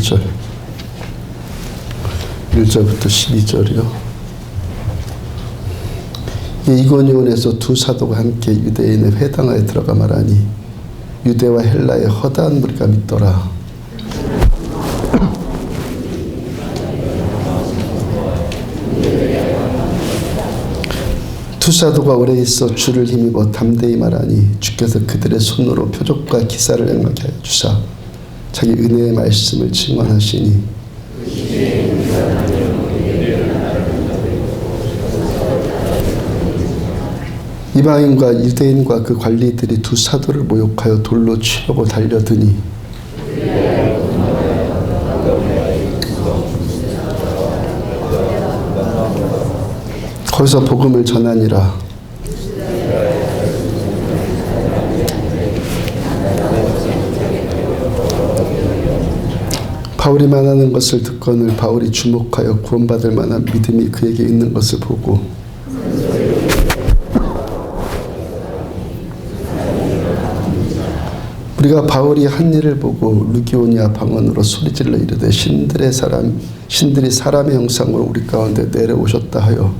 12절 1절부터 12절이요. 이고니온에서 두 사도가 함께 유대인의 회당에 들어가 말하니 유대와 헬라의 허다한 무리가 믿더라. 두 사도가 오래 있어 주를 힘입어 담대히 말하니 주께서 그들의 손으로 표적과 기사를 행하게 하여 주사 자기 은혜의 말씀을 증언하시니 이방인과 유대인과 그 관리들이 두 사도를 모욕하여 돌로 치려고 달려드니 거기서 복음을 전하니라. 바울이 말하는 것을 듣거늘 바울이 주목하여 구원받을 만한 믿음이 그에게 있는 것을 보고 우리가 바울이 한 일을 보고 루기오니아 방언으로 소리질러 이르되 신들이 사람의 형상으로 우리 가운데 내려오셨다 하여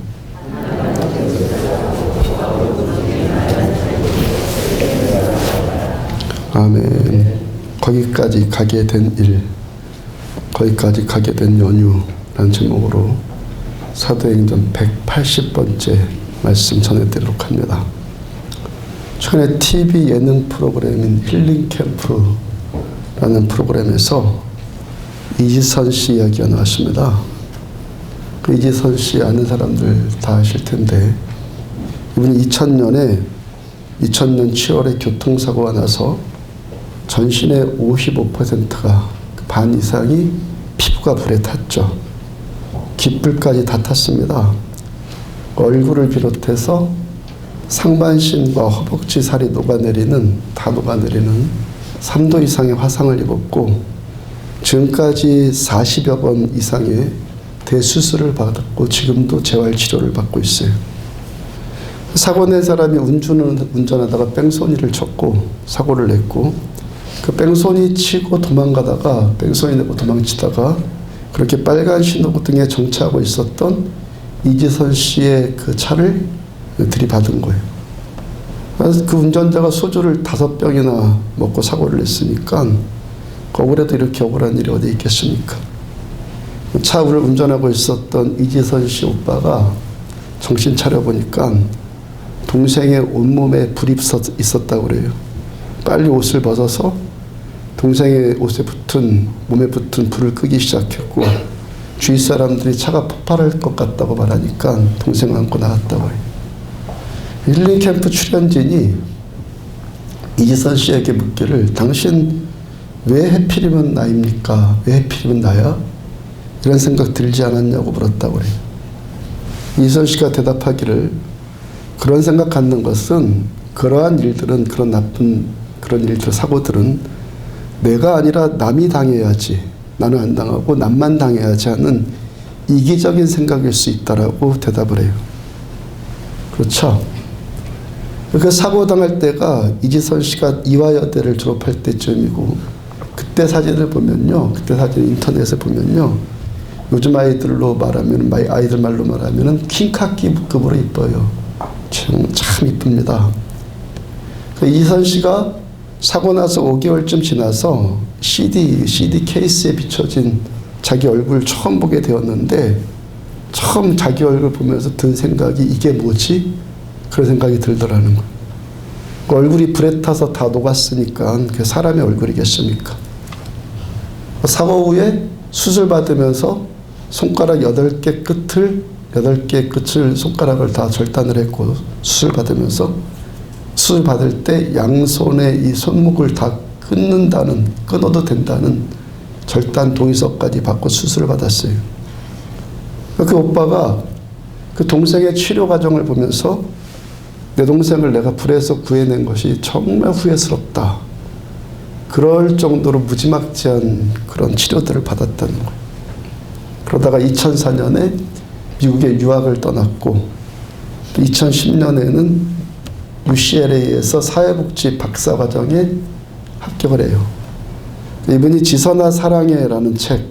아멘. 거기까지 가게 된 일, 거기까지 가게 된 연유라는 제목으로 사도행전 180번째 말씀 전해드리도록 합니다. 최근에 TV 예능 프로그램인 힐링 캠프라는 프로그램에서 이지선 씨 이야기가 나왔습니다. 그 이지선 씨 아는 사람들 다 아실 텐데 이분이 2000년 7월에 교통사고가 나서 전신의 55%가 반 이상이 피부가 불에 탔죠. 깃불까지 다 탔습니다. 얼굴을 비롯해서 상반신과 허벅지 살이 다 녹아내리는 3도 이상의 화상을 입었고 지금까지 40여 번 이상의 대수술을 받았고 지금도 재활치료를 받고 있어요. 사고 낸 사람이 운전하다가 뺑소니를 쳤고 사고를 냈고 그 뺑소니 치고 도망가다가 뺑소니 내고 도망치다가 그렇게 빨간 신호등에 정차하고 있었던 이지선 씨의 그 차를 들이받은 거예요. 그래서 그 운전자가 소주를 5병이나 먹고 사고를 냈으니까 억울해도 이렇게 억울한 일이 어디 있겠습니까? 차를 운전하고 있었던 이지선 씨 오빠가 정신 차려보니까 동생의 온몸에 불이 있었다고 그래요. 빨리 옷을 벗어서 동생의 몸에 붙은 불을 끄기 시작했고 주위 사람들이 차가 폭발할 것 같다고 말하니까 동생을 안고 나갔다고 해요. 힐링 캠프 출연진이 이지선 씨에게 묻기를 당신 왜 해필이면 나입니까? 왜 해필이면 나야? 이런 생각 들지 않았냐고 물었다고 그래요. 이지선 씨가 대답하기를 그런 생각 갖는 것은 그러한 일들은 그런 일들 사고들은 내가 아니라 남이 당해야지 나는 안 당하고 남만 당해야지 하는 이기적인 생각일 수 있다라고 대답을 해요. 그렇죠? 그 사고 당할 때가 이지선 씨가 이화여대를 졸업할 때쯤이고 그때 사진을 보면요. 그때 사진 인터넷에 보면요. 요즘 아이들 말로 말하면 킹카키급으로 이뻐요. 참 이쁩니다. 이지선 씨가 사고 나서 5개월쯤 지나서 CD 케이스에 비춰진 자기 얼굴 처음 보게 되었는데 처음 자기 얼굴 보면서 든 생각이 이게 뭐지? 그런 생각이 들더라는 거예요. 그 얼굴이 불에 타서 다 녹았으니까 그게 사람의 얼굴이겠습니까? 사고 후에 수술 받으면서 손가락 8개 끝을 손가락을 다 절단을 했고 수술 받을 때 양손의 이 손목을 다 끊어도 된다는 절단 동의서까지 받고 수술을 받았어요. 그 오빠가 그 동생의 치료 과정을 보면서 내 동생을 내가 불에서 구해낸 것이 정말 후회스럽다. 그럴 정도로 무지막지한 그런 치료들을 받았다는 거예요. 그러다가 2004년에 미국에 유학을 떠났고 2010년에는 UCLA에서 사회복지 박사과정에 합격을 해요. 이분이 지선아 사랑해라는 책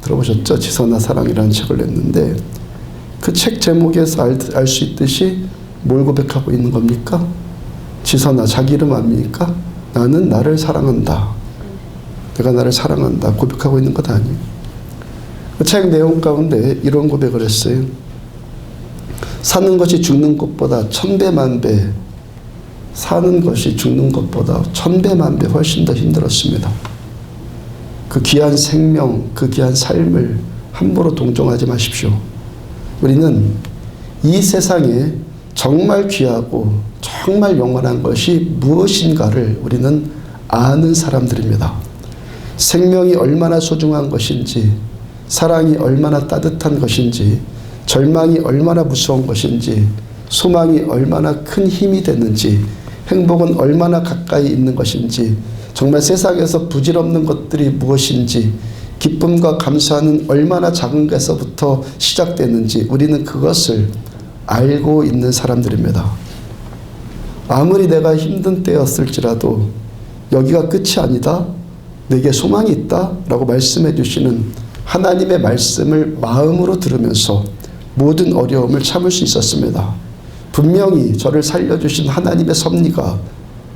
들어보셨죠? 지선아 사랑이라는 책을 냈는데 그 책 제목에서 알 수 있듯이 뭘 고백하고 있는 겁니까? 지선아, 자기 이름 아닙니까? 나는 나를 사랑한다. 내가 나를 사랑한다. 고백하고 있는 것 아니에요. 그 책 내용 가운데 이런 고백을 했어요. 사는 것이 죽는 것보다 1000배, 1000배, 사는 것이 죽는 것보다 1000배, 1000배 훨씬 더 힘들었습니다. 그 귀한 생명, 그 귀한 삶을 함부로 동정하지 마십시오. 우리는 이 세상에 정말 귀하고 정말 영원한 것이 무엇인가를 우리는 아는 사람들입니다. 생명이 얼마나 소중한 것인지, 사랑이 얼마나 따뜻한 것인지, 절망이 얼마나 무서운 것인지, 소망이 얼마나 큰 힘이 되는지, 행복은 얼마나 가까이 있는 것인지, 정말 세상에서 부질없는 것들이 무엇인지, 기쁨과 감사는 얼마나 작은 것에서부터 시작되는지 우리는 그것을 알고 있는 사람들입니다. 아무리 내가 힘든 때였을지라도 여기가 끝이 아니다, 내게 소망이 있다 라고 말씀해 주시는 하나님의 말씀을 마음으로 들으면서 모든 어려움을 참을 수 있었습니다. 분명히 저를 살려주신 하나님의 섭리가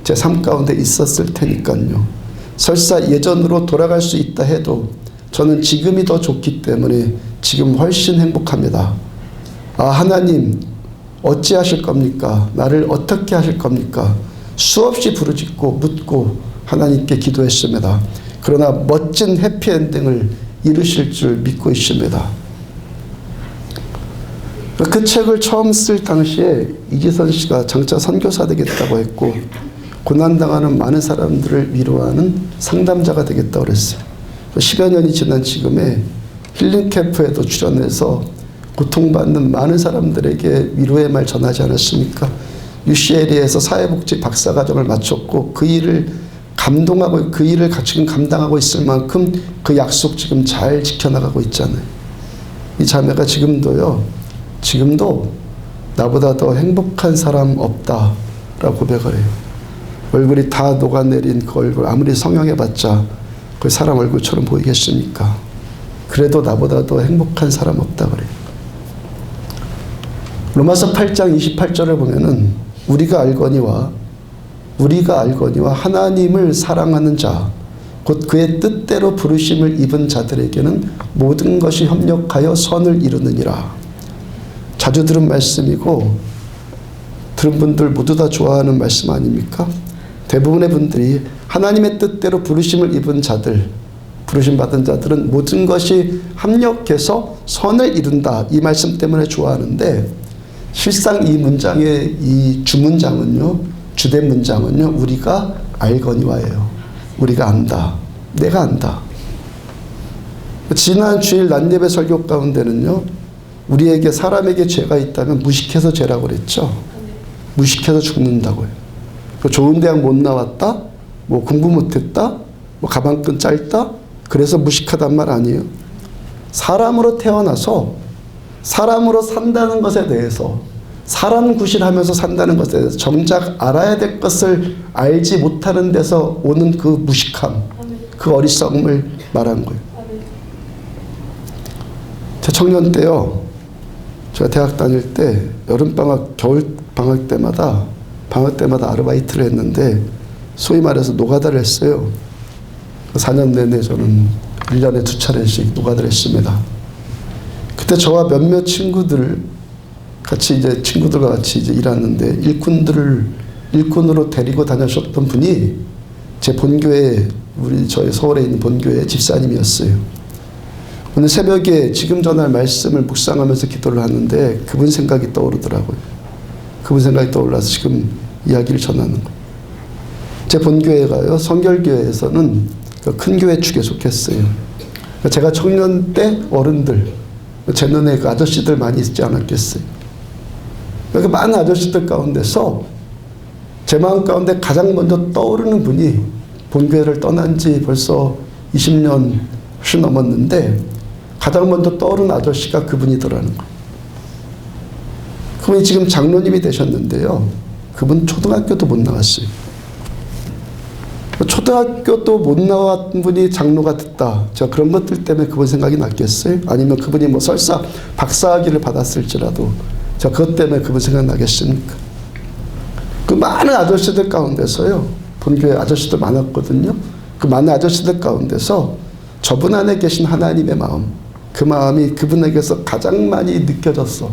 제 삶 가운데 있었을 테니까요. 설사 예전으로 돌아갈 수 있다 해도 저는 지금이 더 좋기 때문에 지금 훨씬 행복합니다. 아, 하나님 어찌 하실 겁니까? 나를 어떻게 하실 겁니까? 수없이 부르짖고 묻고 하나님께 기도했습니다. 그러나 멋진 해피엔딩을 이루실 줄 믿고 있습니다. 그 책을 처음 쓸 당시에 이지선 씨가 장차 선교사 되겠다고 했고 고난당하는 많은 사람들을 위로하는 상담자가 되겠다고 그랬어요. 10여 년이 지난 지금에 힐링 캠프에도 출연해서 고통받는 많은 사람들에게 위로의 말 전하지 않았습니까? UCLA에서 사회복지 박사과정을 마쳤고 그 일을 감동하고 그 일을 지금 감당하고 있을 만큼 그 약속 지금 잘 지켜나가고 있잖아요. 이 자매가 지금도 나보다 더 행복한 사람 없다라고 고백을 해요. 얼굴이 다 녹아내린 그 얼굴 아무리 성형해봤자 그 사람 얼굴처럼 보이겠습니까? 그래도 나보다 더 행복한 사람 없다 그래요. 로마서 8장 28절을 보면은 우리가 알거니와 하나님을 사랑하는 자 곧 그의 뜻대로 부르심을 입은 자들에게는 모든 것이 협력하여 선을 이루느니라. 자주 들은 말씀이고 들은 분들 모두 다 좋아하는 말씀 아닙니까? 대부분의 분들이 하나님의 뜻대로 부르심을 입은 자들, 부르심 받은 자들은 모든 것이 합력해서 선을 이룬다. 이 말씀 때문에 좋아하는데 실상 이 문장의 이 주문장은요, 주된 문장은요, 우리가 알거니와예요. 우리가 안다. 내가 안다. 지난 주일 낮예배 설교 가운데는요, 우리에게 사람에게 죄가 있다면 무식해서 죄라고 그랬죠. 무식해서 죽는다고요. 좋은 대학 못 나왔다, 뭐 공부 못했다, 뭐 가방끈 짧다, 그래서 무식하단 말 아니에요. 사람으로 태어나서 사람으로 산다는 것에 대해서, 사람 구실하면서 산다는 것에 대해서 정작 알아야 될 것을 알지 못하는 데서 오는 그 무식함, 그 어리석음을 말한 거예요. 제 청년 때요, 제가 대학 다닐 때 여름방학, 겨울방학 때마다 아르바이트를 했는데 소위 말해서 노가다를 했어요. 4년 내내 저는 1년에 2차례씩 노가다를 했습니다. 그때 저와 몇몇 친구들과 같이 이제 일하는데 일꾼으로 데리고 다녔었던 분이 제 본교회, 저희 서울에 있는 본교회 집사님이었어요. 오늘 새벽에 지금 전할 말씀을 묵상하면서 기도를 하는데 그분 생각이 떠오르더라고요. 그분 생각이 떠올라서 지금 이야기를 전하는 거예요. 제 본교회가요, 성결교회에서는 큰 교회 축에 속했어요. 제가 청년 때 어른들, 제 눈에 그 아저씨들 많이 있지 않았겠어요. 그 많은 아저씨들 가운데서 제 마음 가운데 가장 먼저 떠오르는 분이 본교회를 떠난 지 벌써 20년 훨씬 넘었는데 가장 먼저 떠오르는 아저씨가 그분이더라는 거예요. 그분이 지금 장로님이 되셨는데요. 그분 초등학교도 못 나왔어요. 초등학교도 못 나왔던 분이 장로가 됐다. 자, 그런 것들 때문에 그분 생각이 났겠어요? 아니면 그분이 뭐 설사 박사학위를 받았을지라도 자, 그것 때문에 그분 생각 나겠습니까? 그 많은 아저씨들 가운데서요, 본교회 아저씨들 많았거든요. 그 많은 아저씨들 가운데서 저분 안에 계신 하나님의 마음, 그 마음이 그분에게서 가장 많이 느껴졌어.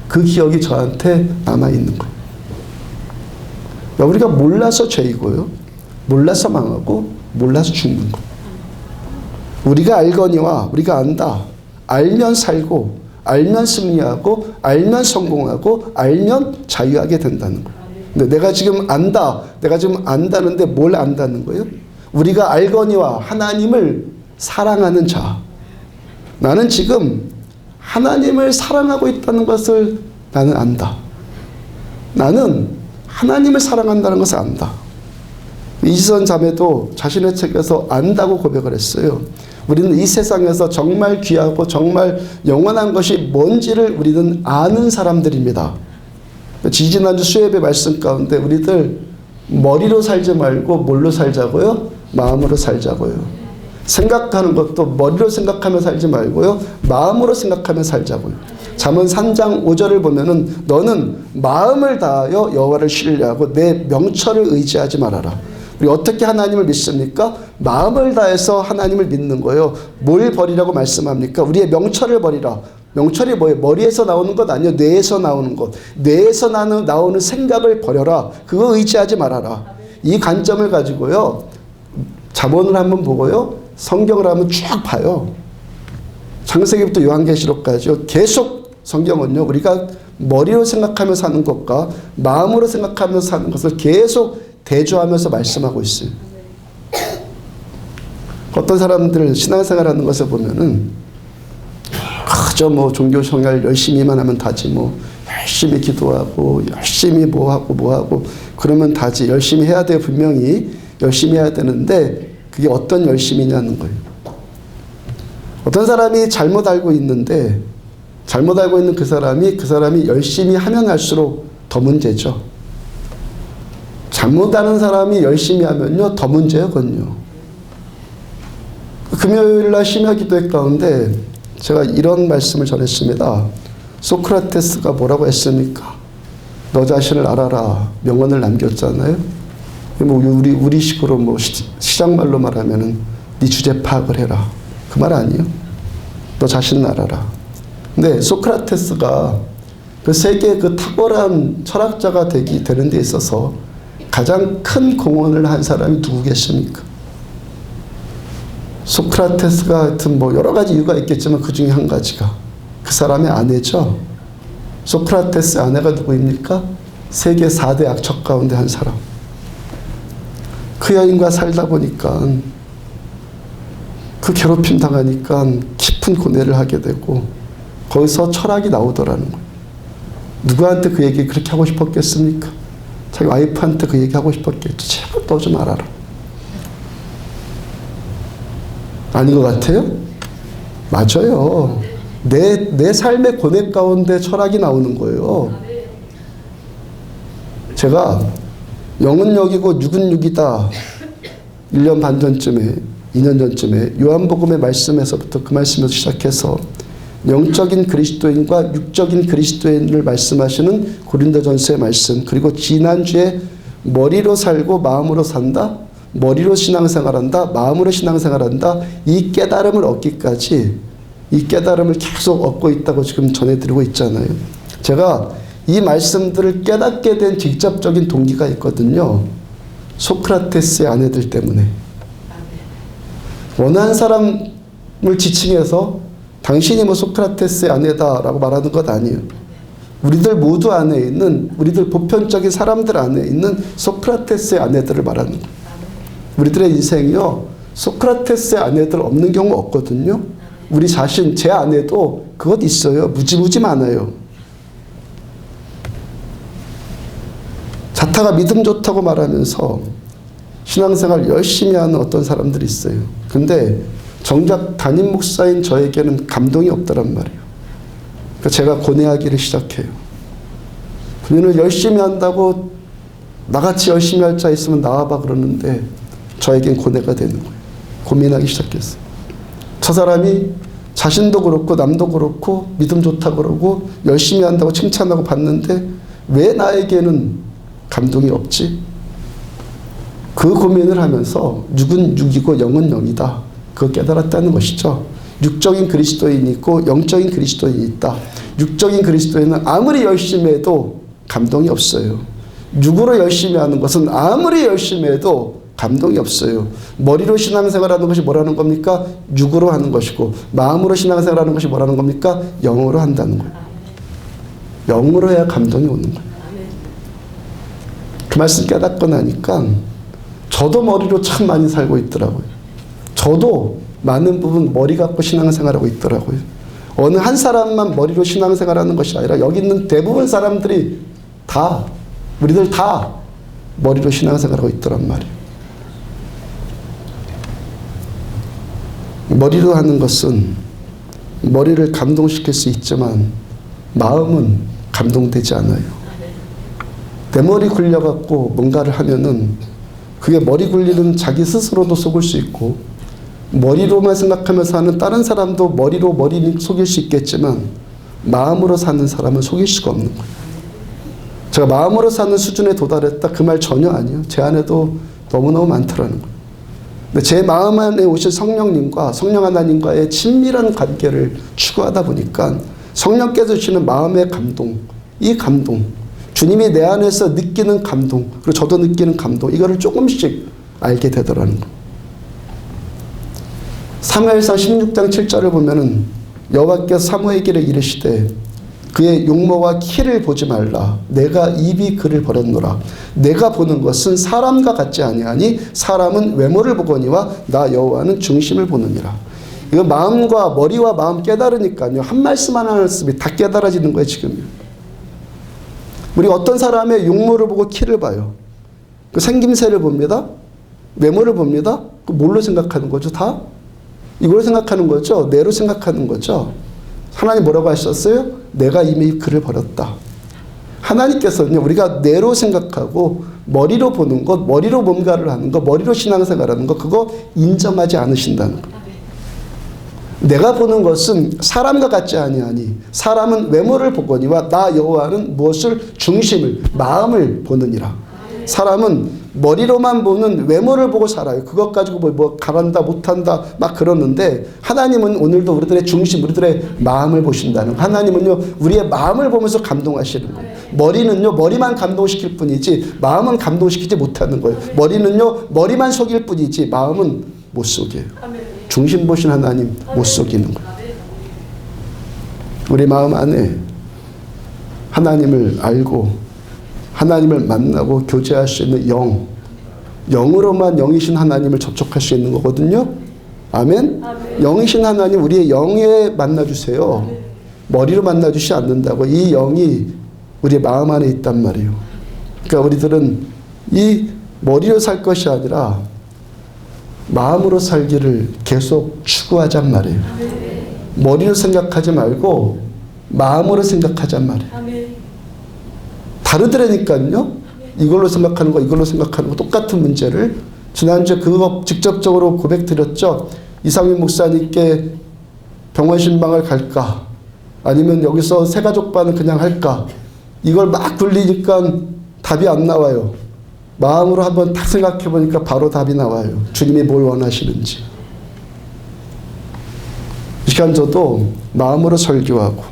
그 기억이 저한테 남아있는 거예요. 우리가 몰라서 죄이고요, 몰라서 망하고 몰라서 죽는 거. 우리가 알거니와 우리가 안다. 알면 살고 알면 승리하고 알면 성공하고 알면 자유하게 된다는 거예요. 근데 내가 지금 안다. 내가 지금 안다는데 뭘 안다는 거예요? 우리가 알거니와 하나님을 사랑하는 자. 나는 지금 하나님을 사랑하고 있다는 것을 나는 안다. 나는 하나님을 사랑한다는 것을 안다. 이지선 자매도 자신의 책에서 안다고 고백을 했어요. 우리는 이 세상에서 정말 귀하고 정말 영원한 것이 뭔지를 우리는 아는 사람들입니다. 지지난주 수요예배 말씀 가운데 우리들 머리로 살지 말고 뭘로 살자고요? 마음으로 살자고요. 생각하는 것도 머리로 생각하며 살지 말고요, 마음으로 생각하며 살자고요. 잠언 3장 5절을 보면은 너는 마음을 다하여 여호와를 신뢰하고 내 명철을 의지하지 말아라. 우리 어떻게 하나님을 믿습니까? 마음을 다해서 하나님을 믿는 거예요. 뭘 버리라고 말씀합니까? 우리의 명철을 버리라. 명철이 뭐예요? 머리에서 나오는 것 아니에요. 뇌에서 나오는 것. 뇌에서 나오는 생각을 버려라. 그거 의지하지 말아라. 이 관점을 가지고요, 잠언을 한번 보고요, 성경을 한번 쭉 봐요. 창세기부터 요한계시록까지요. 계속 성경은요, 우리가 머리로 생각하며 사는 것과 마음으로 생각하며 사는 것을 계속 대조하면서 말씀하고 있어요. 어떤 사람들 신앙생활하는 것을 보면은 그저 뭐 종교생활 열심히만 하면 다지, 뭐 열심히 기도하고 열심히 뭐하고 그러면 다지. 열심히 해야 돼요. 분명히 열심히 해야 되는데 그게 어떤 열심이냐는 거예요. 어떤 사람이 잘못 알고 있는데 잘못 알고 있는 그 사람이 열심히 하면 할수록 더 문제죠. 잘못 아는 사람이 열심히 하면요, 더 문제예요, 그건요. 금요일날 심야 기도회 가운데 제가 이런 말씀을 전했습니다. 소크라테스가 뭐라고 했습니까? 너 자신을 알아라. 명언을 남겼잖아요. 뭐 우리식으로 뭐 시장말로 말하면은 네 주제 파악을 해라. 그 말 아니에요? 너 자신을 알아라. 근데 소크라테스가 그 세계의 그 탁월한 철학자가 되는 데 있어서 가장 큰 공헌을 한 사람이 누구겠습니까? 소크라테스가 하여튼 뭐 여러 가지 이유가 있겠지만 그 중에 한 가지가 그 사람의 아내죠. 소크라테스 아내가 누구입니까? 세계 4대 악척 가운데 한 사람. 그 여인과 살다 보니까 그 괴롭힘 당하니까 깊은 고뇌를 하게 되고 거기서 철학이 나오더라는 거예요. 누구한테 그 얘기 그렇게 하고 싶었겠습니까? 자기 와이프한테 그 얘기 하고 싶었겠죠. 제발 너 좀 알아라. 아닌 것 같아요? 맞아요. 내 삶의 고뇌 가운데 철학이 나오는 거예요. 제가 영은 영이고 육은 육이다. 1년 반 전쯤에 2년 전쯤에 요한복음의 말씀에서부터 그 말씀에서 시작해서 영적인 그리스도인과 육적인 그리스도인을 말씀하시는 고린도전서의 말씀, 그리고 지난주에 머리로 살고 마음으로 산다, 머리로 신앙생활한다, 마음으로 신앙생활한다, 이 깨달음을 얻기까지 이 깨달음을 계속 얻고 있다고 지금 전해드리고 있잖아요. 제가 이 말씀들을 깨닫게 된 직접적인 동기가 있거든요. 소크라테스의 아내들 때문에. 어느 한 사람을 지칭해서 당신이 뭐 소크라테스의 아내다라고 말하는 것 아니에요. 우리들 모두 안에 있는, 우리들 보편적인 사람들 안에 있는 소크라테스의 아내들을 말하는 거예요. 우리들의 인생이요, 소크라테스의 아내들 없는 경우 없거든요. 우리 자신, 제 아내도 그것 있어요. 무지무지 많아요. 자타가 믿음 좋다고 말하면서 신앙생활 열심히 하는 어떤 사람들이 있어요. 근데 정작 담임 목사인 저에게는 감동이 없더란 말이에요. 그러니까 제가 고뇌하기를 시작해요. 우리는 열심히 한다고 나같이 열심히 할 자 있으면 나와봐 그러는데 저에겐 고뇌가 되는 거예요. 고민하기 시작했어요. 저 사람이 자신도 그렇고 남도 그렇고 믿음 좋다 그러고 열심히 한다고 칭찬하고 봤는데 왜 나에게는 감동이 없지? 그 고민을 하면서 육은 육이고 영은 영이다. 그거 깨달았다는 것이죠. 육적인 그리스도인이 있고 영적인 그리스도인이 있다. 육적인 그리스도인은 아무리 열심히 해도 감동이 없어요. 육으로 열심히 하는 것은 아무리 열심히 해도 감동이 없어요. 머리로 신앙생활하는 것이 뭐라는 겁니까? 육으로 하는 것이고 마음으로 신앙생활하는 것이 뭐라는 겁니까? 영으로 한다는 거예요. 영으로 해야 감동이 오는 거예요. 그 말씀 깨닫고 나니까 저도 머리로 참 많이 살고 있더라고요. 저도 많은 부분 머리 갖고 신앙생활하고 있더라고요. 어느 한 사람만 머리로 신앙생활하는 것이 아니라 여기 있는 대부분 사람들이 다 우리들 다 머리로 신앙생활하고 있더란 말이에요. 머리로 하는 것은 머리를 감동시킬 수 있지만 마음은 감동되지 않아요. 내 머리 굴려갖고 뭔가를 하면은 그게 머리 굴리는 자기 스스로도 속을 수 있고 머리로만 생각하면서 하는 다른 사람도 머리로 머리 속일 수 있겠지만 마음으로 사는 사람은 속일 수가 없는 거예요. 제가 마음으로 사는 수준에 도달했다 그 말 전혀 아니에요. 제 안에도 너무너무 많더라는 거예요. 근데 제 마음 안에 오신 성령님과 성령 하나님과의 친밀한 관계를 추구하다 보니까 성령께서 주시는 마음의 감동, 이 감동, 주님이 내 안에서 느끼는 감동, 그리고 저도 느끼는 감동, 이거를 조금씩 알게 되더라는 거예요. 사무엘상 16장 7절을 보면은 여호와께서 사무엘에게 이르시되 그의 용모와 키를 보지 말라. 내가 입이 그를 버렸노라. 내가 보는 것은 사람과 같지 아니하니 사람은 외모를 보거니와 나 여호와는 중심을 보느니라. 이거 마음과 머리와 마음 깨달으니까요. 한 말씀 한 말씀이 다 깨달아지는 거예요 지금요. 우리 어떤 사람의 용모를 보고 키를 봐요. 그 생김새를 봅니다. 외모를 봅니다. 그 뭘로 생각하는 거죠? 다? 이걸로 생각하는 거죠. 내로 생각하는 거죠. 하나님 뭐라고 하셨어요? 내가 이미 그를 버렸다. 하나님께서는 우리가 뇌로 생각하고 머리로 보는 것, 머리로 뭔가를 하는 것, 머리로 신앙생활하는 것, 그거 인정하지 않으신다는 것. 내가 보는 것은 사람과 같지 아니하니 사람은 외모를 보거니와 나 여호와는 무엇을 중심을 마음을 보느니라. 사람은 머리로만 보는 외모를 보고 살아요. 그것 가지고 뭐 잘한다 못한다 막 그러는데 하나님은 오늘도 우리들의 중심, 우리들의 마음을 보신다는 거예요. 하나님은요 우리의 마음을 보면서 감동하시는 거예요. 머리는요 머리만 감동시킬 뿐이지 마음은 감동시키지 못하는 거예요. 머리는요 머리만 속일 뿐이지 마음은 못 속여요. 중심 보신 하나님 못 속이는 거예요. 우리 마음 안에 하나님을 알고 하나님을 만나고 교제할 수 있는 영, 영으로만 영이신 하나님을 접촉할 수 있는 거거든요. 아멘? 영이신 하나님 우리의 영에 만나주세요. 머리로 만나주시 않는다고. 이 영이 우리의 마음 안에 있단 말이에요. 그러니까 우리들은 이 머리로 살 것이 아니라 마음으로 살기를 계속 추구하잔 말이에요. 머리로 생각하지 말고 마음으로 생각하잔 말이에요. 다르더라니까요. 이걸로 생각하는 거 이걸로 생각하는 거 똑같은 문제를 지난주에 그거 직접적으로 고백드렸죠. 이상민 목사님께 병원 신방을 갈까 아니면 여기서 새가족반은 그냥 할까 이걸 막 굴리니까 답이 안 나와요. 마음으로 한번 딱 생각해 보니까 바로 답이 나와요. 주님이 뭘 원하시는지. 이 시간 저도 마음으로 설교하고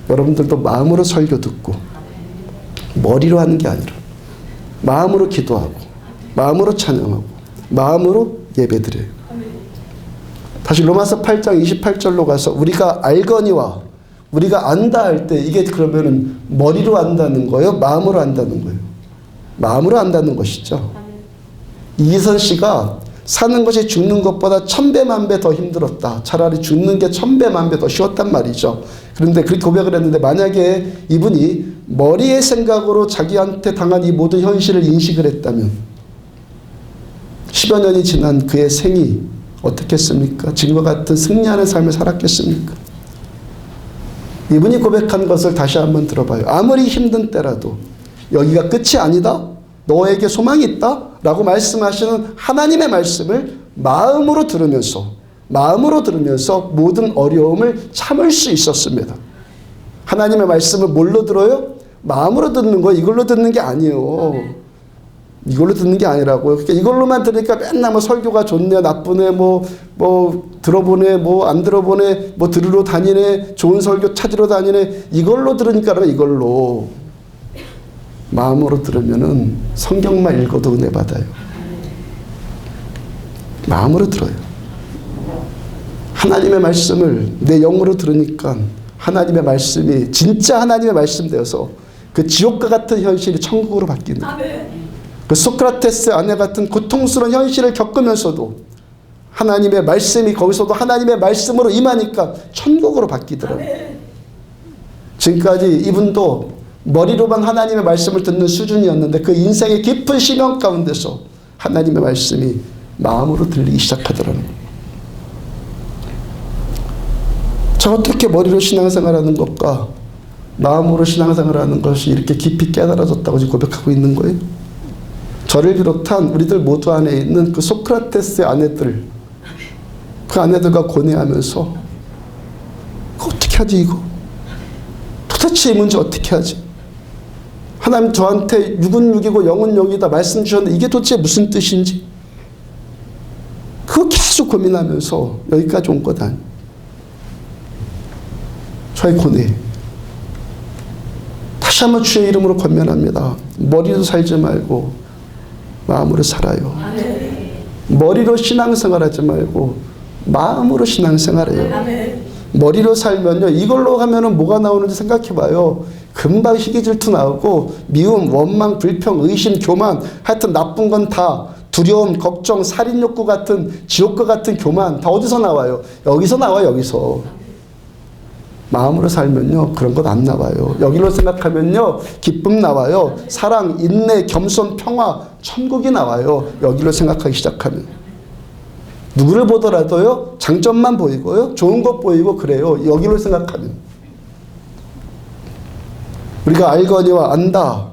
여러분들도 마음으로 설교 듣고 머리로 하는 게 아니라 마음으로 기도하고 마음으로 찬양하고 마음으로 예배드려요. 다시 로마서 8장 28절로 가서 우리가 알거니와 우리가 안다 할 때 이게 그러면은 머리로 안다는 거예요? 마음으로 안다는 거예요? 마음으로 안다는 것이죠. 이기선 씨가 사는 것이 죽는 것보다 1000배만 배 더 힘들었다. 차라리 죽는 게 1000배만 배 더 쉬웠단 말이죠. 그런데 그렇게 고백을 했는데 만약에 이분이 머리의 생각으로 자기한테 당한 이 모든 현실을 인식을 했다면 10여 년이 지난 그의 생이 어떻겠습니까? 지금과 같은 승리하는 삶을 살았겠습니까? 이분이 고백한 것을 다시 한번 들어봐요. 아무리 힘든 때라도 여기가 끝이 아니다. 너에게 소망이 있다 라고 말씀하시는 하나님의 말씀을 마음으로 들으면서 모든 어려움을 참을 수 있었습니다. 하나님의 말씀을 뭘로 들어요? 마음으로 듣는 거예요. 이걸로 듣는 게 아니에요. 이걸로 듣는 게 아니라고요. 그러니까 이걸로만 들으니까 맨날 뭐 설교가 좋네, 나쁘네, 뭐 들어보네, 뭐 안 들어보네, 뭐 들으러 다니네, 좋은 설교 찾으러 다니네. 이걸로 들으니까 이걸로. 마음으로 들으면은 성경만 읽어도 은혜 받아요. 마음으로 들어요. 하나님의 말씀을 내 영으로 들으니까 하나님의 말씀이 진짜 하나님의 말씀 되어서 그 지옥과 같은 현실이 천국으로 바뀌는 거예요. 그 소크라테스 아내 같은 고통스러운 현실을 겪으면서도 하나님의 말씀이 거기서도 하나님의 말씀으로 임하니까 천국으로 바뀌더라고요. 지금까지 이분도 머리로만 하나님의 말씀을 듣는 수준이었는데 그 인생의 깊은 심연 가운데서 하나님의 말씀이 마음으로 들리기 시작하더라고요. 자, 어떻게 머리로 신앙생활하는 것과 마음으로 신앙생활하는 것이 이렇게 깊이 깨달아졌다고 지금 고백하고 있는 거예요? 저를 비롯한 우리들 모두 안에 있는 그 소크라테스의 아내들, 그 아내들과 고뇌하면서 어떻게 하지 이거? 도대체 이 문제 어떻게 하지? 하나님 저한테 육은 육이고 영은 영이다 말씀 주셨는데 이게 도대체 무슨 뜻인지 그거 계속 고민하면서 여기까지 온 것 아니에요. 저의 고뇌. 다시 한번 주의 이름으로 권면합니다. 머리로 살지 말고 마음으로 살아요. 머리로 신앙생활하지 말고 마음으로 신앙생활해요. 머리로 살면요, 이걸로 하면은 뭐가 나오는지 생각해봐요. 금방 희귀 질투 나오고 미움, 원망, 불평, 의심, 교만, 하여튼 나쁜 건 다 두려움, 걱정, 살인 욕구 같은 지옥과 같은 교만 다 어디서 나와요? 여기서 나와요. 여기서. 마음으로 살면요 그런 것 안 나와요. 여기로 생각하면요 기쁨 나와요. 사랑, 인내, 겸손, 평화, 천국이 나와요. 여기로 생각하기 시작하면. 누구를 보더라도요 장점만 보이고요 좋은 것 보이고 그래요. 여기로 생각하면. 우리가 알거니와 안다.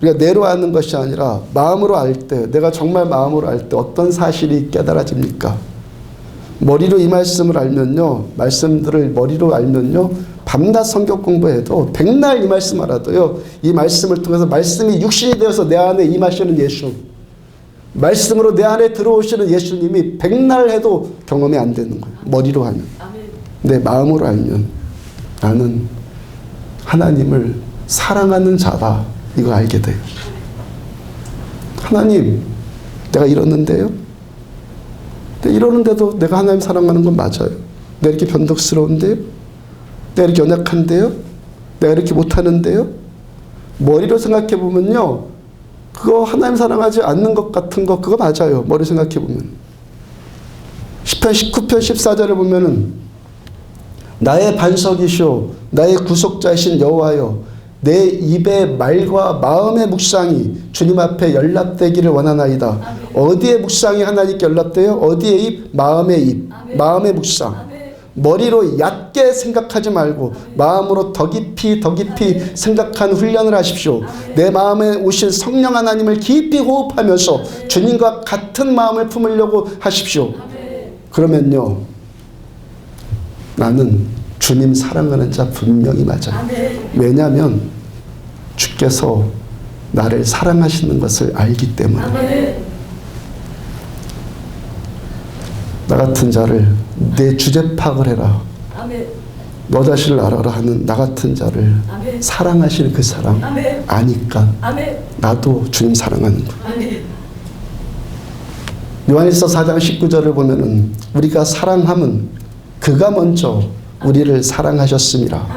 우리가 뇌로 아는 것이 아니라 마음으로 알 때, 내가 정말 마음으로 알 때 어떤 사실이 깨달아집니까? 머리로 이 말씀을 알면요, 말씀들을 머리로 알면요, 밤낮 성경 공부해도 백날 이 말씀 알아도요, 이 말씀을 통해서 말씀이 육신이 되어서 내 안에 임하시는 예수, 말씀으로 내 안에 들어오시는 예수님이 백날 해도 경험이 안 되는 거예요. 머리로 하면. 내 마음으로 알면 나는 하나님을 사랑하는 자다. 이거 알게 돼요. 하나님, 내가 이러는데요. 이러는데도 내가 하나님 사랑하는 건 맞아요. 내가 이렇게 변덕스러운데요? 내가 이렇게 연약한데요? 내가 이렇게 못하는데요? 머리로 생각해 보면요, 그거 하나님 사랑하지 않는 것 같은 거 그거 맞아요. 머리 생각해 보면. 10편 19편 14절을 보면은 나의 반석이시오 나의 구속자이신 여호와여 내 입의 말과 마음의 묵상이 주님 앞에 연락되기를 원하나이다. 어디에 묵상이 하나님께 연락돼요? 어디에 입? 마음의 입. 마음의 묵상. 머리로 얕게 생각하지 말고 마음으로 더 깊이 생각하는 훈련을 하십시오. 내 마음에 오신 성령 하나님을 깊이 호흡하면서 주님과 같은 마음을 품으려고 하십시오. 그러면요, 나는 주님 사랑하는 자 분명히 맞아요. 왜냐하면 주께서 나를 사랑하시는 것을 알기 때문에. 나 같은 자를 내 주제 파악을 해라. 너 자신을 알아라 하는 나 같은 자를 사랑하시는 그 사랑 아니까 나도 주님 사랑하는 거예요. 요한일서 4장 19절을 보면은 우리가 사랑함은 그가 먼저 우리를 사랑하셨습니다.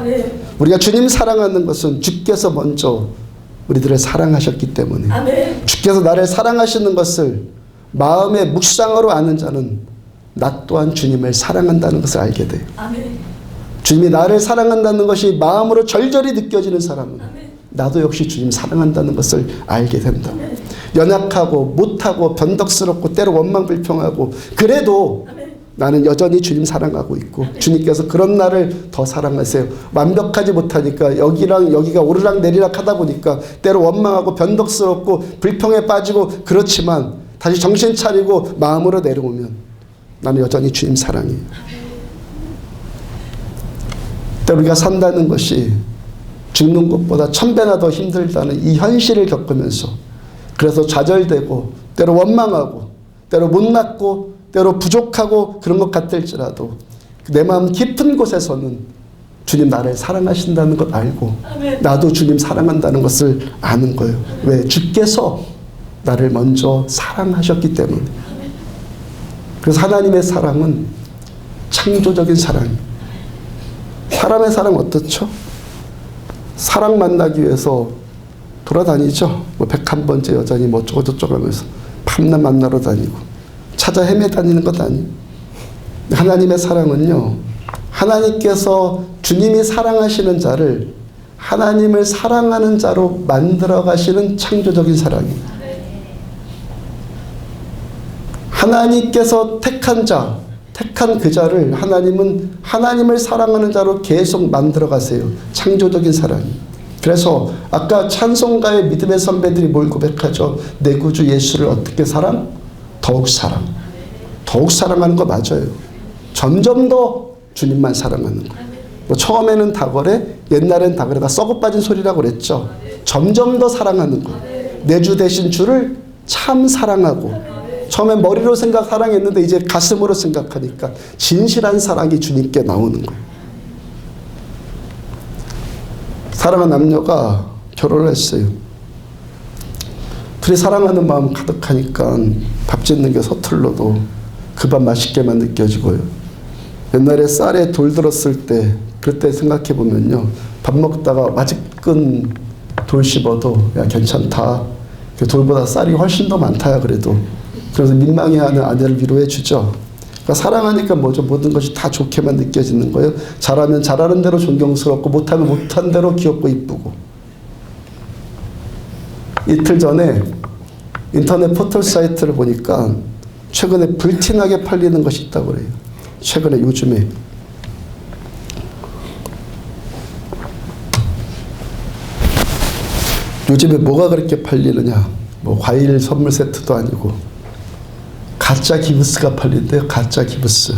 우리가 주님 사랑하는 것은 주께서 먼저 우리들을 사랑하셨기 때문에. 주께서 나를 사랑하시는 것을 마음의 묵상으로 아는 자는 나 또한 주님을 사랑한다는 것을 알게 돼요. 주님이 나를 사랑한다는 것이 마음으로 절절히 느껴지는 사람은 나도 역시 주님 사랑한다는 것을 알게 된다. 연약하고 못하고 변덕스럽고 때로 원망불평하고 그래도 나는 여전히 주님 사랑하고 있고 주님께서 그런 나를 더 사랑하세요. 완벽하지 못하니까 여기랑 여기가 오르락 내리락 하다 보니까 때로 원망하고 변덕스럽고 불평에 빠지고 그렇지만 다시 정신 차리고 마음으로 내려오면 나는 여전히 주님 사랑해요. 때로 우리가 산다는 것이 죽는 것보다 1000배나 더 힘들다는 이 현실을 겪으면서 그래서 좌절되고 때로 원망하고 때로 못났고 때로 부족하고 그런 것 같을지라도 내 마음 깊은 곳에서는 주님 나를 사랑하신다는 것 알고 나도 주님 사랑한다는 것을 아는 거예요. 왜? 주께서 나를 먼저 사랑하셨기 때문에. 그래서 하나님의 사랑은 창조적인 사랑이에요. 사람의 사랑 어떻죠? 사랑 만나기 위해서 돌아다니죠. 뭐 101번째 여자니 뭐 어쩌고 저쩌고 하면서 밤낮 만나러 다니고 찾아 헤매 다니는 것 아니에요. 하나님의 사랑은요, 하나님께서 주님이 사랑하시는 자를 하나님을 사랑하는 자로 만들어 가시는 창조적인 사랑이에요. 하나님께서 택한 자, 택한 그 자를 하나님은 하나님을 사랑하는 자로 계속 만들어 가세요. 창조적인 사랑이에요. 그래서 아까 찬송가의 믿음의 선배들이 뭘 고백하죠? 내 구주 예수를 어떻게 사랑? 더욱 사랑. 더욱 사랑하는 거 맞아요. 점점 더 주님만 사랑하는 거예요. 뭐 처음에는 다거래, 옛날엔 다거래가 썩어 빠진 소리라고 그랬죠. 점점 더 사랑하는 거예요. 내 주 대신 주를 참 사랑하고 처음엔 머리로 사랑했는데 이제 가슴으로 생각하니까 진실한 사랑이 주님께 나오는 거예요. 사랑한 남녀가 결혼을 했어요. 둘이 사랑하는 마음 가득하니까 밥 짓는 게 서툴러도 그 밥 맛있게만 느껴지고요. 옛날에 쌀에 돌 들었을 때 그때 생각해 보면요, 밥 먹다가 맛있건 돌 씹어도 야 괜찮다. 그 돌보다 쌀이 훨씬 더 많다야 그래도. 그래서 민망해하는 아내를 위로해 주죠. 그러니까 사랑하니까 뭐죠? 모든 것이 다 좋게만 느껴지는 거예요. 잘하면 잘하는 대로 존경스럽고 못하면 못한 대로 귀엽고 이쁘고. 이틀 전에 인터넷 포털 사이트를 보니까 최근에 불티나게 팔리는 것이 있다고 그래요. 최근에 요즘에 뭐가 그렇게 팔리느냐? 뭐 과일 선물 세트도 아니고 가짜 기부스가 팔린대요. 가짜 기부스.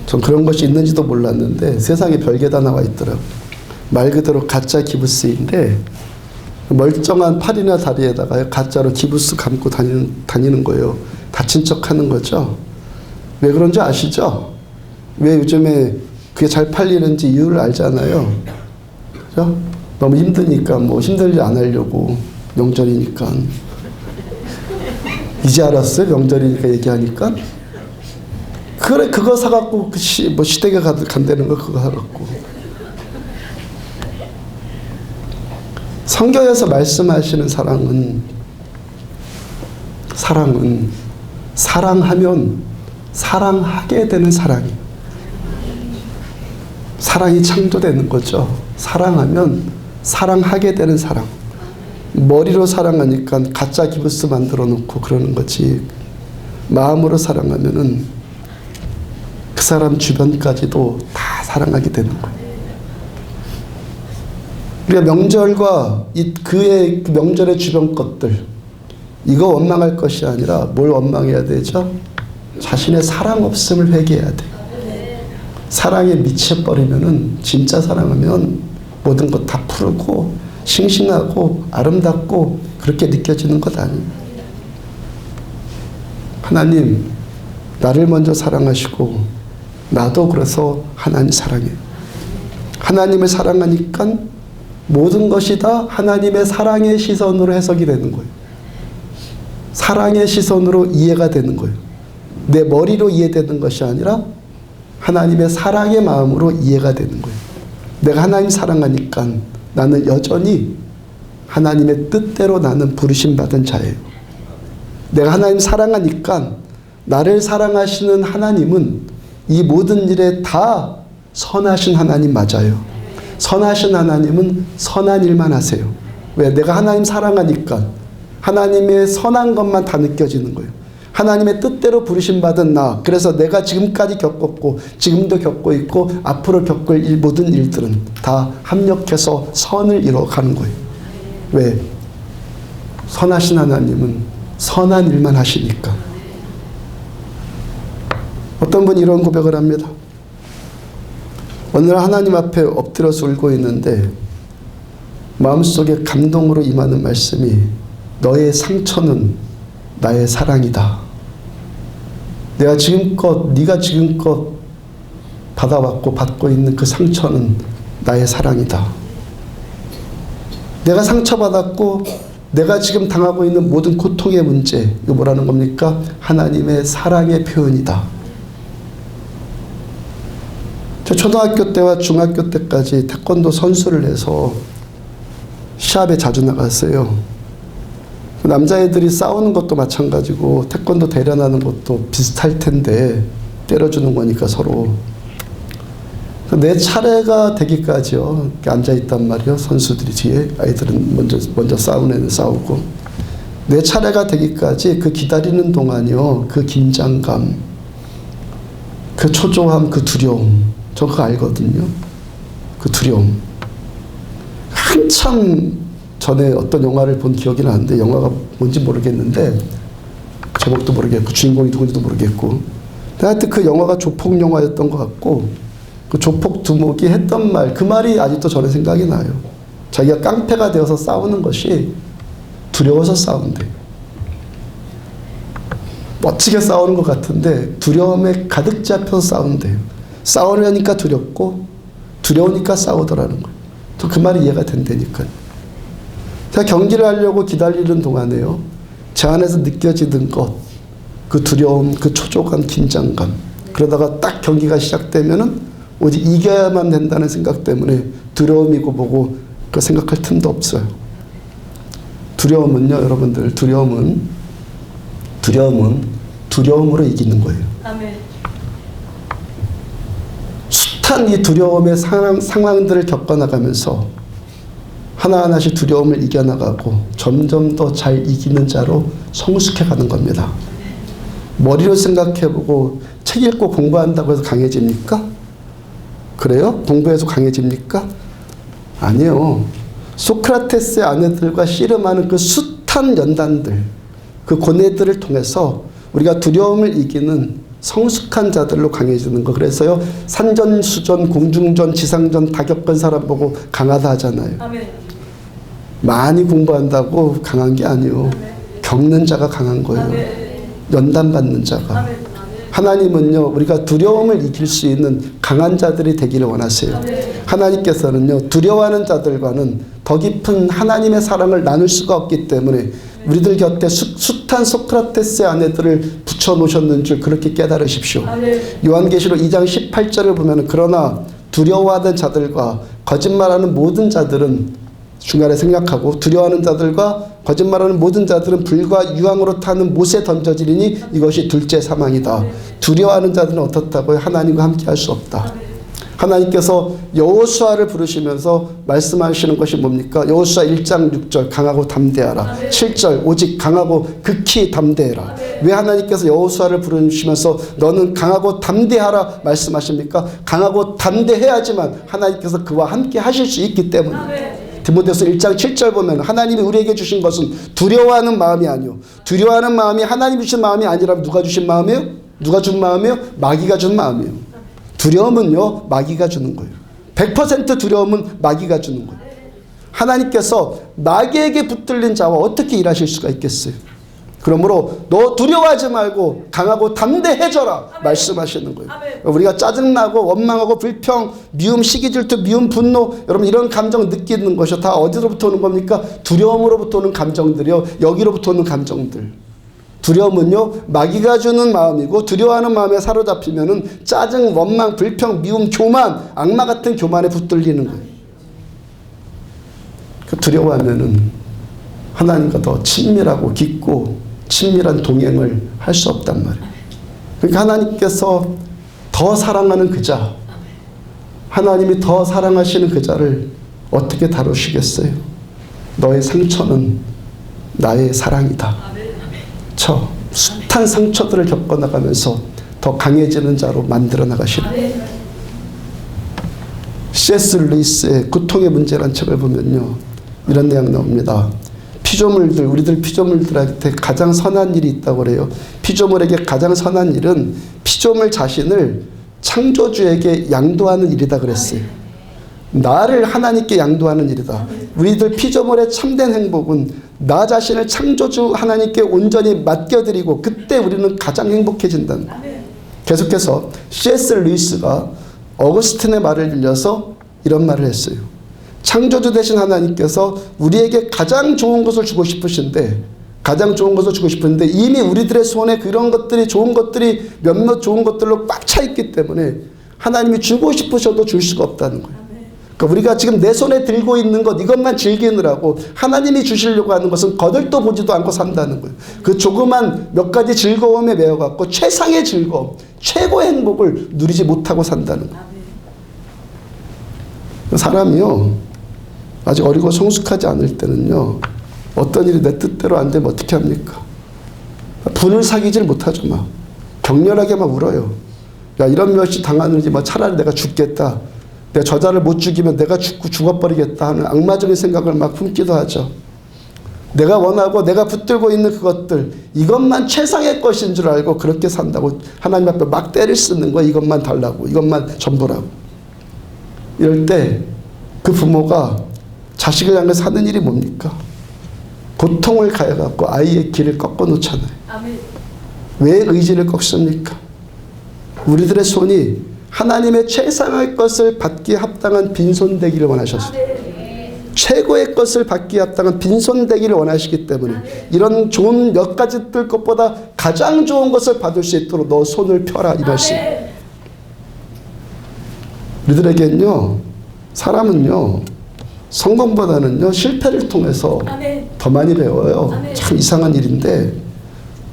전 그런 것이 있는지도 몰랐는데 세상에 별게 다 나와 있더라고요. 말 그대로 가짜 기부스인데 멀쩡한 팔이나 다리에다가 가짜로 기부스 감고 다니는 거예요. 다친 척 하는 거죠. 왜 그런지 아시죠? 왜 요즘에 그게 잘 팔리는지 이유를 알잖아요. 그죠? 너무 힘드니까 뭐 힘들지 안 하려고 명절이니까. 이제 알았어요? 명절이니까 얘기하니까. 그래 그거 사갖고 뭐 시댁에 간다는 거 그거 사갖고. 성경에서 말씀하시는 사랑은 사랑하면 사랑하게 되는 사랑이에요. 사랑이 창조되는 거죠. 사랑하면 사랑하게 되는 사랑. 머리로 사랑하니까 가짜 기부스 만들어 놓고 그러는 거지. 마음으로 사랑하면은 그 사람 주변까지도 다 사랑하게 되는 거예요. 우리가 명절과 그의 명절의 주변 것들, 이거 원망할 것이 아니라 뭘 원망해야 되죠? 자신의 사랑 없음을 회개해야 돼요. 사랑에 미쳐버리면은, 진짜 사랑하면 모든 것 다 푸르고 싱싱하고 아름답고 그렇게 느껴지는 것 아니에요. 하나님 나를 먼저 사랑하시고 나도 그래서 하나님 사랑해요. 하나님을 사랑하니까 모든 것이 다 하나님의 사랑의 시선으로 해석이 되는 거예요. 사랑의 시선으로 이해가 되는 거예요. 내 머리로 이해되는 것이 아니라 하나님의 사랑의 마음으로 이해가 되는 거예요. 내가 하나님 사랑하니까 나는 여전히 하나님의 뜻대로 나는 부르심받은 자예요. 내가 하나님 사랑하니까 나를 사랑하시는 하나님은 이 모든 일에 다 선하신 하나님 맞아요. 선하신 하나님은 선한 일만 하세요. 왜? 내가 하나님 사랑하니까 하나님의 선한 것만 다 느껴지는 거예요. 하나님의 뜻대로 부르심 받은 나. 그래서 내가 지금까지 겪었고 지금도 겪고 있고 앞으로 겪을 모든 일들은 다 합력해서 선을 이뤄가는 거예요. 왜? 선하신 하나님은 선한 일만 하시니까. 어떤 분이 이런 고백을 합니다. 오늘 하나님 앞에 엎드려서 울고 있는데 마음속에 감동으로 임하는 말씀이 너의 상처는 나의 사랑이다. 네가 지금껏 받아왔고 받고 있는 그 상처는 나의 사랑이다. 내가 상처받았고 내가 지금 당하고 있는 모든 고통의 문제, 이거 뭐라는 겁니까? 하나님의 사랑의 표현이다. 저 초등학교 때와 중학교 때까지 태권도 선수를 해서 시합에 자주 나갔어요. 남자애들이 싸우는 것도 마찬가지고 태권도 대련하는 것도 비슷할 텐데 때려주는 거니까 서로. 내 차례가 되기까지요. 앉아있단 말이에요. 선수들이 뒤에. 아이들은 먼저 싸우는 애는 싸우고. 내 차례가 되기까지 그 기다리는 동안이요. 그 긴장감, 그 초조함, 그 두려움. 저 그거 알거든요. 그 두려움. 한참 전에 어떤 영화를 본 기억이 나는데 영화가 뭔지 모르겠는데 제목도 모르겠고 주인공이 누군지도 모르겠고 하여튼 그 영화가 조폭 영화였던 것 같고 그 조폭 두목이 했던 말, 그 말이 아직도 저는 생각이 나요. 자기가 깡패가 되어서 싸우는 것이 두려워서 싸운대. 멋지게 싸우는 것 같은데 두려움에 가득 잡혀서 싸운대요. 싸우려니까 두렵고 두려우니까 싸우더라는 거예요. 또 그 말이 이해가 된다니까요. 제가 경기를 하려고 기다리는 동안에요. 제 안에서 느껴지던 것, 그 두려움, 그 초조감, 긴장감. 그러다가 딱 경기가 시작되면은 오직 이겨야만 된다는 생각 때문에 두려움이고 뭐고 그 생각할 틈도 없어요. 두려움은요, 여러분들, 두려움으로 이기는 거예요. 아멘. 숱한 이 두려움의 상황들을 겪어나가면서 하나하나씩 두려움을 이겨나가고 점점 더 잘 이기는 자로 성숙해가는 겁니다. 머리로 생각해보고 책 읽고 공부한다고 해서 강해집니까? 그래요? 공부해서 강해집니까? 아니요. 소크라테스의 아내들과 씨름하는 그 숱한 연단들, 그 고뇌들을 통해서 우리가 두려움을 이기는 성숙한 자들로 강해지는 거. 그래서요, 산전수전, 공중전, 지상전 다 겪은 사람 보고 강하다 하잖아요. 아멘. 많이 공부한다고 강한 게 아니에요. 겪는 자가 강한 거예요. 연단받는 자가. 아멘. 하나님은요, 우리가 두려움을 이길 수 있는 강한 자들이 되기를 원하세요. 하나님께서는요, 두려워하는 자들과는 더 깊은 하나님의 사랑을 나눌 수가 없기 때문에 우리들 곁에 숱한 소크라테스의 아내들을 붙여놓으셨는 줄 그렇게 깨달으십시오. 요한계시록 2장 18절을 보면 그러나 두려워하는 자들과 거짓말하는 모든 자들은 중간에 생략하고 두려워하는 자들과 거짓말하는 모든 자들은 불과 유황으로 타는 못에 던져지리니 이것이 둘째 사망이다. 두려워하는 자들은 어떻다고요? 하나님과 함께 할 수 없다. 하나님께서 여호수아를 부르시면서 말씀하시는 것이 뭡니까? 여호수아 1장 6절 강하고 담대하라. 7절 오직 강하고 극히 담대해라. 왜 하나님께서 여호수아를 부르시면서 너는 강하고 담대하라 말씀하십니까? 강하고 담대해야지만 하나님께서 그와 함께 하실 수 있기 때문입니다. 디모데후서 1장 7절 보면 하나님이 우리에게 주신 것은 두려워하는 마음이 아니요. 두려워하는 마음이 하나님이 주신 마음이 아니라면 누가 주신 마음이에요? 누가 준 마음이에요? 마귀가 준 마음이에요. 두려움은요, 마귀가 주는 거예요. 100% 두려움은 마귀가 주는 거예요. 하나님께서 마귀에게 붙들린 자와 어떻게 일하실 수가 있겠어요? 그러므로 너 두려워하지 말고 강하고 담대해져라 말씀하시는 거예요. 우리가 짜증나고 원망하고 불평, 미움, 시기, 질투, 미움, 분노, 여러분 이런 감정 느끼는 것이 다 어디로부터 오는 겁니까? 두려움으로부터 오는 감정들이요. 여기로부터 오는 감정들. 두려움은요, 마귀가 주는 마음이고 두려워하는 마음에 사로잡히면은 짜증, 원망, 불평, 미움, 교만, 악마 같은 교만에 붙들리는 거예요. 그 두려워하면은 하나님과 더 친밀하고 깊고 친밀한 동행을 할 수 없단 말이에요. 그러니까 하나님께서 더 사랑하는 그 자, 하나님이 더 사랑하시는 그 자를 어떻게 다루시겠어요? 너의 상처는 나의 사랑이다. 숱한 상처들을 겪어나가면서 더 강해지는 자로 만들어 나가시는 거예요. C.S. 루이스의 고통의 문제라는 책을 보면요, 이런 내용 나옵니다. 피조물들, 우리들 피조물들한테 가장 선한 일이 있다고 그래요. 피조물에게 가장 선한 일은 피조물 자신을 창조주에게 양도하는 일이다 그랬어요. 나를 하나님께 양도하는 일이다. 우리들 피조물의 참된 행복은 나 자신을 창조주 하나님께 온전히 맡겨드리고 그때 우리는 가장 행복해진다는 거예요. 계속해서 C.S. 루이스가 어거스틴의 말을 빌려서 이런 말을 했어요. 창조주 되신 하나님께서 우리에게 가장 좋은 것을 주고 싶으신데 이미 우리들의 손에 그런 것들이, 좋은 것들이 몇몇 좋은 것들로 꽉 차 있기 때문에 하나님이 주고 싶으셔도 줄 수가 없다는 거예요. 그러니까 우리가 지금 내 손에 들고 있는 것, 이것만 즐기느라고 하나님이 주시려고 하는 것은 거들떠 보지도 않고 산다는 거예요. 그 조그만 몇 가지 즐거움에 매여갖고 최상의 즐거움, 최고의 행복을 누리지 못하고 산다는 거예요. 사람이요, 아직 어리고 성숙하지 않을 때는요, 어떤 일이 내 뜻대로 안 되면 어떻게 합니까? 분을 사귀질 못하죠. 막 격렬하게 막 울어요. 야, 이런 멸시 당하는지 뭐 차라리 내가 죽겠다, 내가 저자를 못 죽이면 내가 죽어버리겠다 하는 악마적인 생각을 막 품기도 하죠. 내가 원하고 내가 붙들고 있는 그것들, 이것만 최상의 것인 줄 알고 그렇게 산다고 하나님 앞에 막 때를 쓰는 거야. 이것만 달라고, 이것만 전부라고. 이럴 때 그 부모가 자식을 향해서 하는 일이 뭡니까? 고통을 가해갖고 아이의 길을 꺾어 놓잖아요. 왜 의지를 꺾습니까? 우리들의 손이 하나님의 최상의 것을 받기에 합당한 빈손되기를 원하셨어요. 최고의 것을 받기에 합당한 빈손되기를 원하시기 때문에 이런 좋은 몇 가지들 것보다 가장 좋은 것을 받을 수 있도록 너 손을 펴라, 이 말씀. 우리들에겐요, 사람은요, 성공보다는요, 실패를 통해서 더 많이 배워요. 참 이상한 일인데,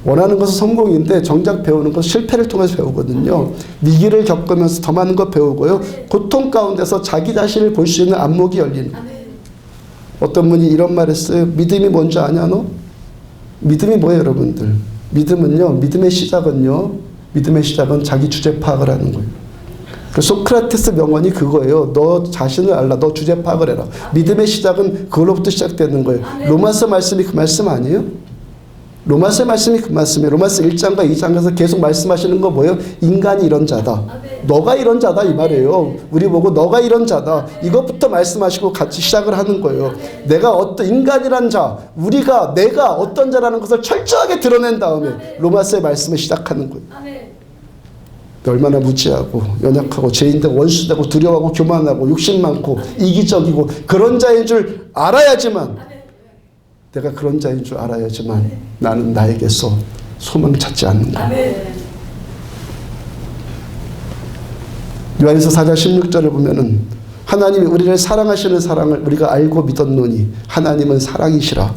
원하는 것은 성공인데 정작 배우는 것은 실패를 통해서 배우거든요. 위기를 겪으면서 더 많은 것 배우고요. 고통 가운데서 자기 자신을 볼 수 있는 안목이 열리는. 어떤 분이 이런 말 했어요. 믿음이 뭔지 아냐 너? 믿음이 뭐예요 여러분들? 믿음은요, 믿음의 시작은 자기 주제 파악을 하는 거예요. 그 소크라테스 명언이 그거예요. 너 자신을 알라. 너 주제 파악을 해라. 믿음의 시작은 그걸로부터 시작되는 거예요. 로마서 말씀이 그 말씀 아니에요? 로마서 말씀이 그 말씀이에요. 로마서 1장과 2장에서 계속 말씀하시는 거 뭐예요? 인간이 이런 자다. 너가 이런 자다 이 말이에요. 우리 보고 너가 이런 자다. 이것부터 말씀하시고 같이 시작을 하는 거예요. 내가 어떤 인간이란 자, 내가 어떤 자라는 것을 철저하게 드러낸 다음에 로마서의 말씀을 시작하는 거예요. 얼마나 무지하고 연약하고 죄인되고 원수되고 두려워하고 교만하고 욕심 많고 이기적이고 그런 자인 줄 알아야지만, 내가 그런 자인 줄 알아야지만 나는 나에게서 소망 찾지 않는다. 요한일서 4장 16절을 보면은 하나님이 우리를 사랑하시는 사랑을 우리가 알고 믿었노니 하나님은 사랑이시라.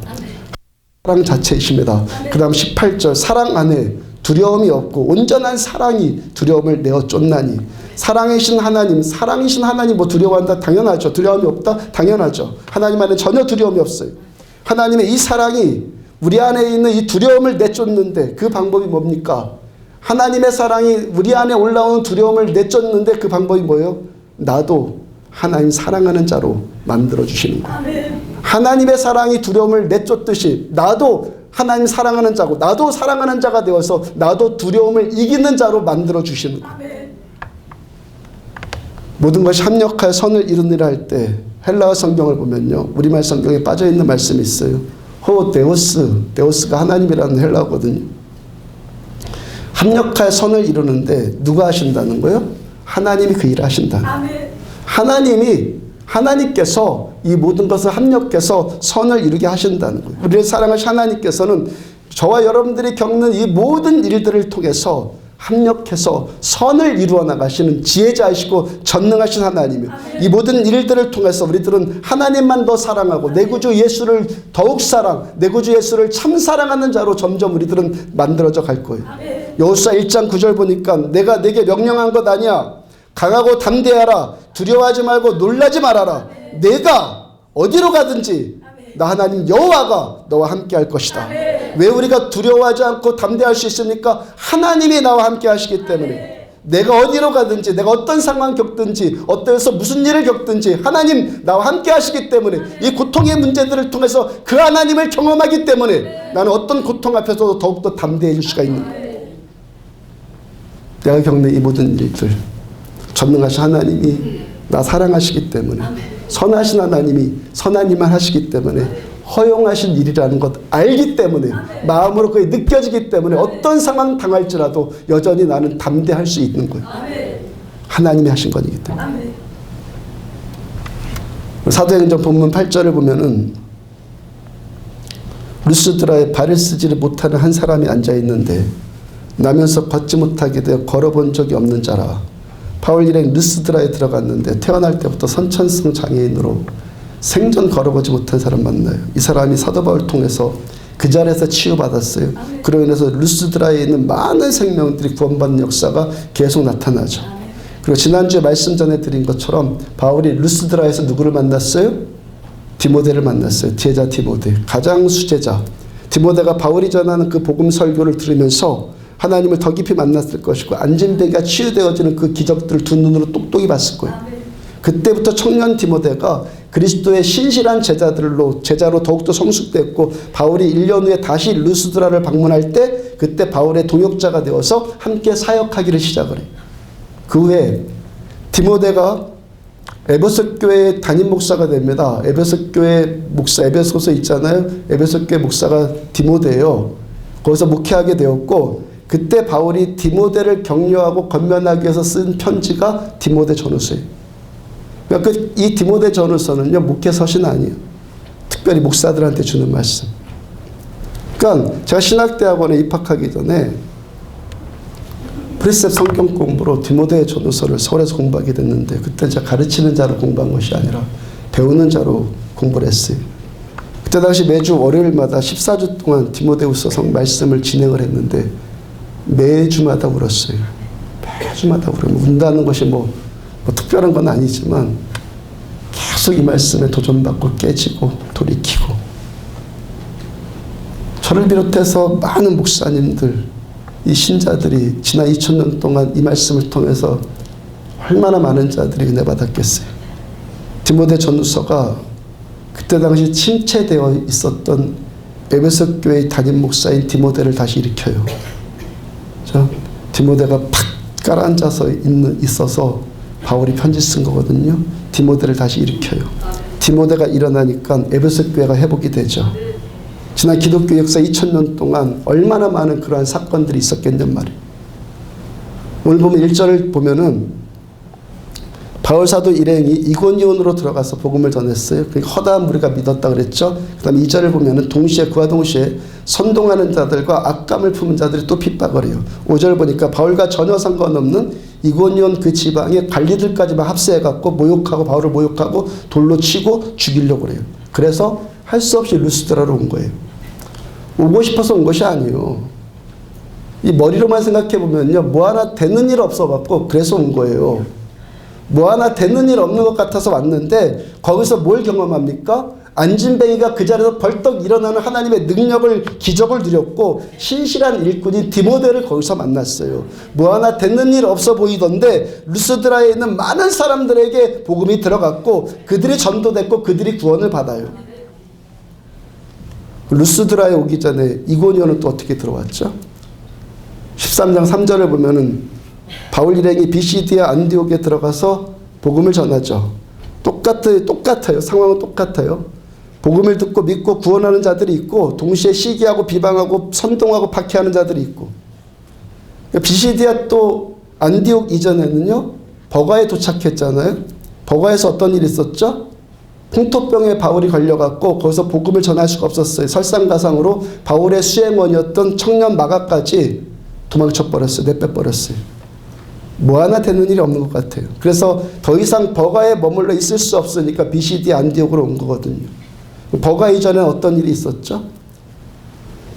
사랑 자체이십니다. 그 다음 18절, 사랑 안에 두려움이 없고 온전한 사랑이 두려움을 내어 쫓나니. 사랑이신 하나님 뭐 두려워한다? 당연하죠. 두려움이 없다? 당연하죠. 하나님 안에 전혀 두려움이 없어요. 하나님의 이 사랑이 우리 안에 있는 이 두려움을 내쫓는데 그 방법이 뭡니까? 하나님의 사랑이 우리 안에 올라오는 두려움을 내쫓는데 그 방법이 뭐예요? 나도 하나님 사랑하는 자로 만들어주시는 거예요. 하나님의 사랑이 두려움을 내쫓듯이 나도 하나님 사랑하는 자고 나도 사랑하는 자가 되어서 나도 두려움을 이기는 자로 만들어주시는 거예요. 모든 것이 합력하여 선을 이루느라 할 때 헬라어 성경을 보면요, 우리말 성경에 빠져있는 말씀이 있어요. 데오스가 하나님이라는 헬라어거든요. 합력하여 선을 이루는데 누가 하신다는 거예요? 하나님이 그 일을 하신다는 거예요. 하나님께서 이 모든 것을 합력해서 선을 이루게 하신다는 거예요. 우리를 사랑하신 하나님께서는 저와 여러분들이 겪는 이 모든 일들을 통해서 합력해서 선을 이루어 나가시는 지혜자이시고 전능하신 하나님이에요. 이 모든 일들을 통해서 우리들은 하나님만 더 사랑하고 내 구주 예수를 더욱 내 구주 예수를 참 사랑하는 자로 점점 우리들은 만들어져 갈 거예요. 여호수아 1장 9절 보니까 내가 내게 명령한 것 아니야. 강하고 담대하라. 두려워하지 말고 놀라지 말아라. 내가 어디로 가든지 나 하나님 여호와가 너와 함께 할 것이다. 왜 우리가 두려워하지 않고 담대할 수 있습니까? 하나님이 나와 함께 하시기 때문에. 내가 어디로 가든지, 내가 어떤 상황 겪든지, 어디서 무슨 일을 겪든지 하나님 나와 함께 하시기 때문에, 이 고통의 문제들을 통해서 그 하나님을 경험하기 때문에 나는 어떤 고통 앞에서도 더욱더 담대해질 수가 있는 거예요. 내가 겪는 이 모든 일들, 전능하신 하나님이 나 사랑하시기 때문에, 선하신 하나님이 선한 일만 하시기 때문에, 허용하신 일이라는 것 알기 때문에, 마음으로 그게 느껴지기 때문에 어떤 상황 당할지라도 여전히 나는 담대할 수 있는 거예요. 하나님이 하신 것이기 때문에. 사도행전 본문 8절을 보면은 루스드라에 발을 쓰지를 못하는 한 사람이 앉아있는데 나면서 걷지 못하게 되어 걸어본 적이 없는 자라. 바울 일행 루스드라에 들어갔는데 태어날 때부터 선천성 장애인으로 생전 걸어보지 못한 사람 만나요. 이 사람이 사도 바울을 통해서 그 자리에서 치유받았어요. 그로 인해서 루스드라에 있는 많은 생명들이 구원받는 역사가 계속 나타나죠. 그리고 지난주에 말씀 전에 드린 것처럼 바울이 루스드라에서 누구를 만났어요? 디모데를 만났어요. 제자 디모데, 가장 수제자. 디모데가 바울이 전하는 그 복음 설교를 들으면서 하나님을 더 깊이 만났을 것이고, 안진뱅이가 치유되어지는 그 기적들을 두 눈으로 똑똑히 봤을 거예요. 그때부터 청년 디모데가 그리스도의 신실한 제자로 더욱더 성숙됐고, 바울이 1년 후에 다시 루스드라를 방문할 때 그때 바울의 동역자가 되어서 함께 사역하기를 시작을 해요. 그 후에 디모데가 에베소 교회 담임 목사가 됩니다. 에베소 교회 목사, 에베소서 있잖아요. 에베소 교회 목사가 디모데예요. 거기서 목회하게 되었고, 그때 바울이 디모데를 격려하고 권면하기 위해서 쓴 편지가 디모데 전후서예요. 그러니까 이 디모데 전후서는요, 목회 서신 아니에요. 특별히 목사들한테 주는 말씀. 그러니까 제가 신학대학원에 입학하기 전에 프리셉 성경 공부로 디모데 전후서를 서울에서 공부하게 됐는데, 그때 제가 가르치는 자로 공부한 것이 아니라 배우는 자로 공부를 했어요. 그때 당시 매주 월요일마다 14주 동안 디모데후서 말씀을 진행을 했는데 매주마다 울었어요. 매주마다 울어요. 운다는 것이 뭐 특별한 건 아니지만 계속 이 말씀에 도전받고 깨지고 돌이키고, 저를 비롯해서 많은 목사님들, 이 신자들이 지난 2000년 동안 이 말씀을 통해서 얼마나 많은 자들이 은혜 받았겠어요. 디모데 전후서가 그때 당시 침체되어 있었던 에베소 교회의 담임 목사인 디모데를 다시 일으켜요. 디모데가 팍 깔아앉아서 있어서 바울이 편지 쓴 거거든요. 디모데를 다시 일으켜요. 디모데가 일어나니까 에베소 교회가 회복이 되죠. 지난 기독교 역사 2000년 동안 얼마나 많은 그러한 사건들이 있었겠냔 말이에요. 오늘 보면 1절을 보면은 바울 사도 일행이 이고니온으로 들어가서 복음을 전했어요. 허다한 무리가 믿었다 그랬죠. 그 다음에 2절을 보면은 그와 동시에 선동하는 자들과 악감을 품은 자들이 또 핍박을 해요. 5절 보니까 바울과 전혀 상관없는 이고니온 그 지방의 관리들까지만 합세해갖고 모욕하고, 바울을 모욕하고 돌로 치고 죽이려고 그래요. 그래서 할 수 없이 루스드라로 온 거예요. 오고 싶어서 온 것이 아니에요. 이 머리로만 생각해 보면요, 뭐 하나 되는 일 없어갖고 그래서 온 거예요. 뭐 하나 되는 일 없는 것 같아서 왔는데, 거기서 뭘 경험합니까? 안진뱅이가 그 자리에서 벌떡 일어나는 하나님의 능력을, 기적을 누렸고, 신실한 일꾼인 디모데를 거기서 만났어요. 뭐 하나 되는 일 없어 보이던데 루스드라에 있는 많은 사람들에게 복음이 들어갔고, 그들이 전도됐고 그들이 구원을 받아요. 루스드라에 오기 전에 이고니온은 또 어떻게 들어왔죠? 13장 3절을 보면은 바울 일행이 비시디아 안디옥에 들어가서 복음을 전하죠. 똑같아요. 상황은 똑같아요. 복음을 듣고 믿고 구원하는 자들이 있고, 동시에 시기하고 비방하고 선동하고 박해하는 자들이 있고. 비시디아 또 안디옥 이전에는요, 버가에 도착했잖아요. 버가에서 어떤 일이 있었죠? 홍토병에 바울이 걸려갖고 거기서 복음을 전할 수가 없었어요. 설상가상으로 바울의 수행원이었던 청년 마가까지 도망쳐버렸어요. 내빼버렸어요. 뭐 하나 되는 일이 없는 것 같아요. 그래서 더 이상 버가에 머물러 있을 수 없으니까 비시디 안디옥으로 온 거거든요. 버가 이전에는 어떤 일이 있었죠?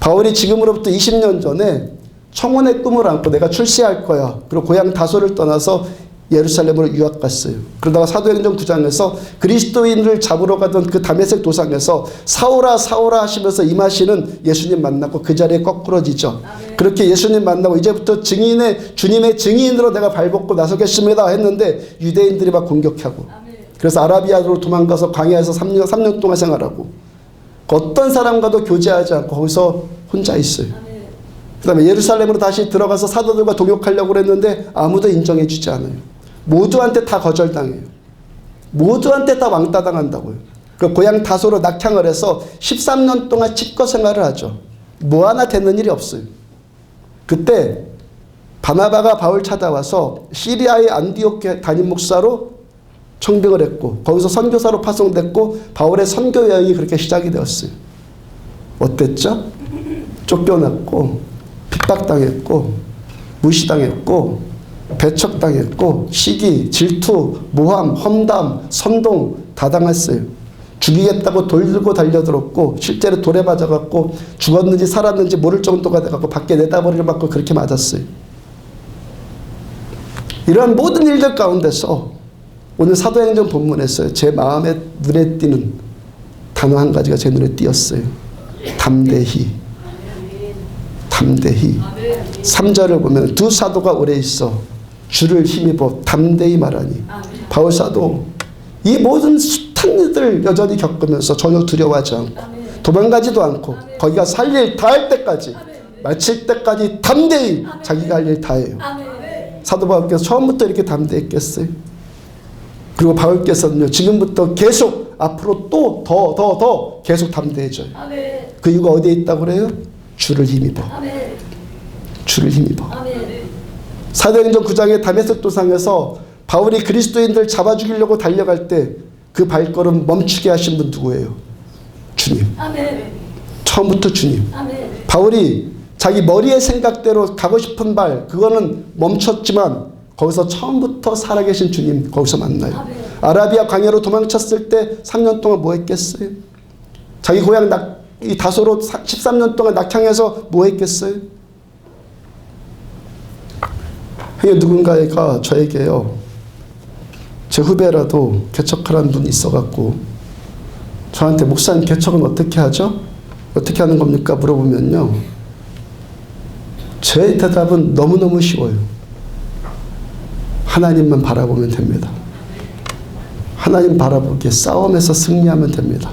바울이 지금으로부터 20년 전에 청혼의 꿈을 안고 내가 출세할 거야, 그리고 고향 다소를 떠나서 예루살렘으로 유학 갔어요. 그러다가 사도행전 9장에서 그리스도인을 잡으러 가던 그 다메섹 도상에서 사울아 사울아 하시면서 임하시는 예수님 만나고 그 자리에 거꾸러지죠. 그렇게 예수님 만나고 이제부터 주님의 증인으로 내가 발벗고 나서겠습니다 했는데 유대인들이 막 공격하고, 그래서 아라비아로 도망가서 광야에서 3년 동안 생활하고 어떤 사람과도 교제하지 않고 거기서 혼자 있어요. 그 다음에 예루살렘으로 다시 들어가서 사도들과 동역하려고 그랬는데 아무도 인정해 주지 않아요. 모두한테 다 거절당해요. 모두한테 다 왕따 당한다고요. 그 고향 다소로 낙향을 해서 13년 동안 집거 생활을 하죠. 뭐 하나 되는 일이 없어요. 그때 바나바가 바울 찾아와서 시리아의 안디옥 담임 목사로 청빙을 했고 거기서 선교사로 파송됐고 바울의 선교 여행이 그렇게 시작이 되었어요. 어땠죠? 쫓겨났고 핍박당했고 무시당했고 배척당했고 시기, 질투, 모함, 험담, 선동 다 당했어요. 죽이겠다고 돌 들고 달려들었고 실제로 돌에 맞아갖고 죽었는지 살았는지 모를 정도가 돼갖고 밖에 내다버리를 맞고 그렇게 맞았어요. 이러한 모든 일들 가운데서 오늘 사도행전 본문에서 제 마음에 눈에 띄는 단어 한 가지가 제 눈에 띄었어요. 담대히. 담대히. 3절을 보면 두 사도가 오래 있어 주를 힘입어 담대히 말하니. 바울 사도 이 모든 숱한 일들 여전히 겪으면서 전혀 두려워하지 않고 도망가지도 않고 거기가 살 일 다 할 때까지 마칠 때까지 담대히 자기가 할 일 다 해요. 사도 바울께서 처음부터 이렇게 담대했겠어요? 그리고 바울께서는요 지금부터 계속 앞으로 또 더 계속 담대해져요. 그 이유가 어디에 있다고 그래요? 주를 힘입어. 주를 힘입어. 사도행전 9장의 다메섹 도상에서 바울이 그리스도인들 잡아 죽이려고 달려갈 때 그 발걸음 멈추게 하신 분 누구예요? 주님. 처음부터 주님. 바울이 자기 머리의 생각대로 가고 싶은 발 그거는 멈췄지만 거기서 처음부터 살아계신 주님 거기서 만나요. 아라비아 광야로 도망쳤을 때 3년 동안 뭐 했겠어요? 자기 고향 이 다소로 13년 동안 낙향해서 뭐 했겠어요? 누군가가 저에게요 제 후배라도 개척하라는 분이 있어갖고 저한테 목사님 개척은 어떻게 하죠? 어떻게 하는 겁니까? 물어보면요 제 대답은 너무너무 쉬워요. 하나님만 바라보면 됩니다. 하나님 바라보기에 싸움에서 승리하면 됩니다.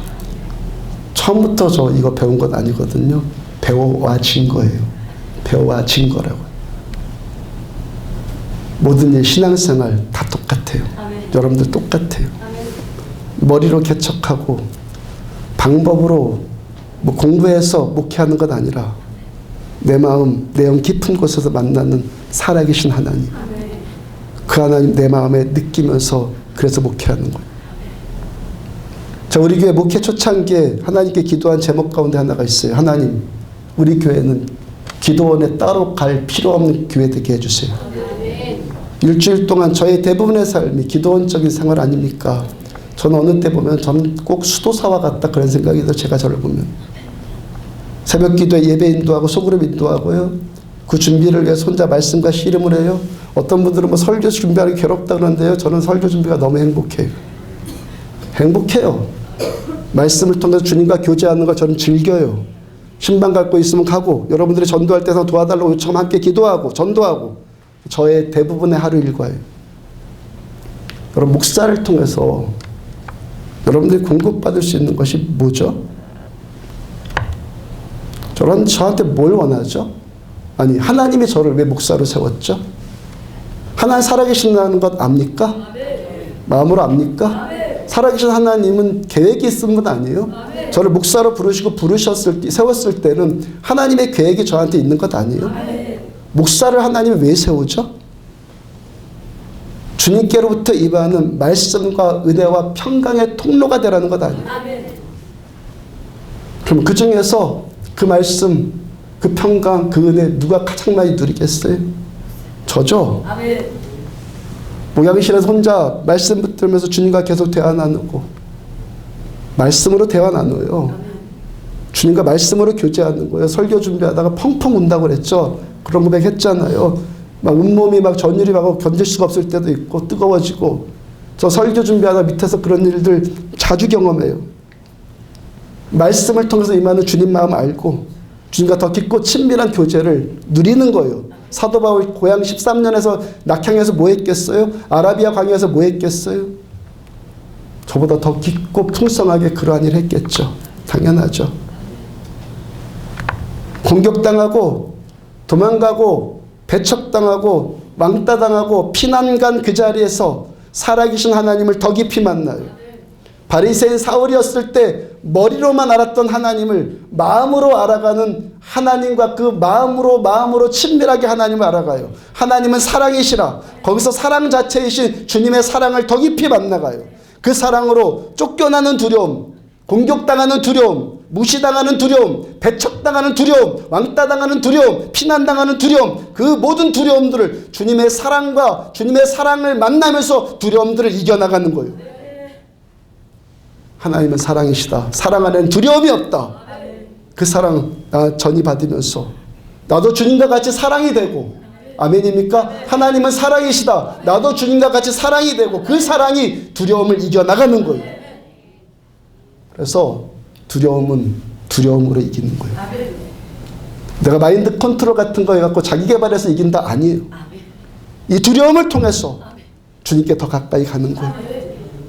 처음부터 저 이거 배운 건 아니거든요. 배워와진 거예요. 배워와진 거라고요. 모든 일 신앙생활 다 똑같아요. 여러분들 똑같아요. 머리로 개척하고 방법으로 뭐 공부해서 목회하는 건 아니라 내 마음, 내영 깊은 곳에서 만나는 살아계신 하나님. 그 하나님 내 마음에 느끼면서 그래서 목회하는 거예요. 자, 우리 교회 목회 초창기에 하나님께 기도한 제목 가운데 하나가 있어요. 하나님, 우리 교회는 기도원에 따로 갈 필요 없는 교회 되게 해주세요. 일주일 동안 저의 대부분의 삶이 기도원적인 생활 아닙니까? 저는 어느 때 보면 저는 꼭 수도사와 같다 그런 생각이 들어요. 제가 저를 보면. 새벽 기도에 예배 인도하고 소그룹 인도하고요. 그 준비를 위해서 혼자 말씀과 씨름을 해요. 어떤 분들은 뭐 설교 준비하기 괴롭다 그러는데요. 저는 설교 준비가 너무 행복해요. 행복해요. 말씀을 통해서 주님과 교제하는 걸 저는 즐겨요. 신방 갖고 있으면 가고 여러분들이 전도할 때서 도와달라고 요청하면 함께 기도하고 전도하고 저의 대부분의 하루 일과예요. 여러분 목사를 통해서 여러분들이 공급받을 수 있는 것이 뭐죠? 저한테 뭘 원하죠? 아니 하나님이 저를 왜 목사로 세웠죠? 하나님 살아계신다는 것 압니까? 마음으로 압니까? 살아계신 하나님은 계획이 있은 분 아니에요? 저를 목사로 세웠을 때는 하나님의 계획이 저한테 있는 것 아니에요? 목사를 하나님이 왜 세우죠? 주님께로부터 임하는 말씀과 은혜와 평강의 통로가 되라는 것 아니에요? 그럼 그 중에서 그 말씀, 그 평강, 그 은혜 누가 가장 많이 누리겠어요? 저죠? 목양실에서 혼자 말씀 붙들면서 주님과 계속 대화 나누고 말씀으로 대화 나눠요. 주님과 말씀으로 교제하는 거예요. 설교 준비하다가 펑펑 운다고 그랬죠. 그런 고백 했잖아요. 막 온몸이 막 전율이 막 견딜 수가 없을 때도 있고 뜨거워지고, 저 설교 준비하다 밑에서 그런 일들 자주 경험해요. 말씀을 통해서 임하는 주님 마음 알고 주님과 더 깊고 친밀한 교제를 누리는 거예요. 사도 바울 고향 13년에서 낙향에서 뭐 했겠어요? 아라비아 광야에서 뭐 했겠어요? 저보다 더 깊고 풍성하게 그러한 일을 했겠죠. 당연하죠. 공격당하고 도망가고 배척당하고 왕따당하고 피난간 그 자리에서 살아계신 하나님을 더 깊이 만나요. 바리새인 사울이었을 때 머리로만 알았던 하나님을 마음으로 알아가는 하나님과 그 마음으로 친밀하게 하나님을 알아가요. 하나님은 사랑이시라. 거기서 사랑 자체이신 주님의 사랑을 더 깊이 만나가요. 그 사랑으로 쫓겨나는 두려움, 공격당하는 두려움, 무시당하는 두려움, 배척당하는 두려움, 왕따당하는 두려움, 피난당하는 두려움, 그 모든 두려움들을 주님의 사랑과 주님의 사랑을 만나면서 두려움들을 이겨나가는 거예요. 하나님은 사랑이시다. 사랑 안에는 두려움이 없다. 그 사랑 나 전이 받으면서 나도 주님과 같이 사랑이 되고, 아멘입니까? 하나님은 사랑이시다. 나도 주님과 같이 사랑이 되고 그 사랑이 두려움을 이겨나가는 거예요. 그래서 두려움은 두려움으로 이기는 거예요. 내가 마인드 컨트롤 같은 거 해갖고 자기 개발해서 이긴다 아니에요. 이 두려움을 통해서 주님께 더 가까이 가는 거예요.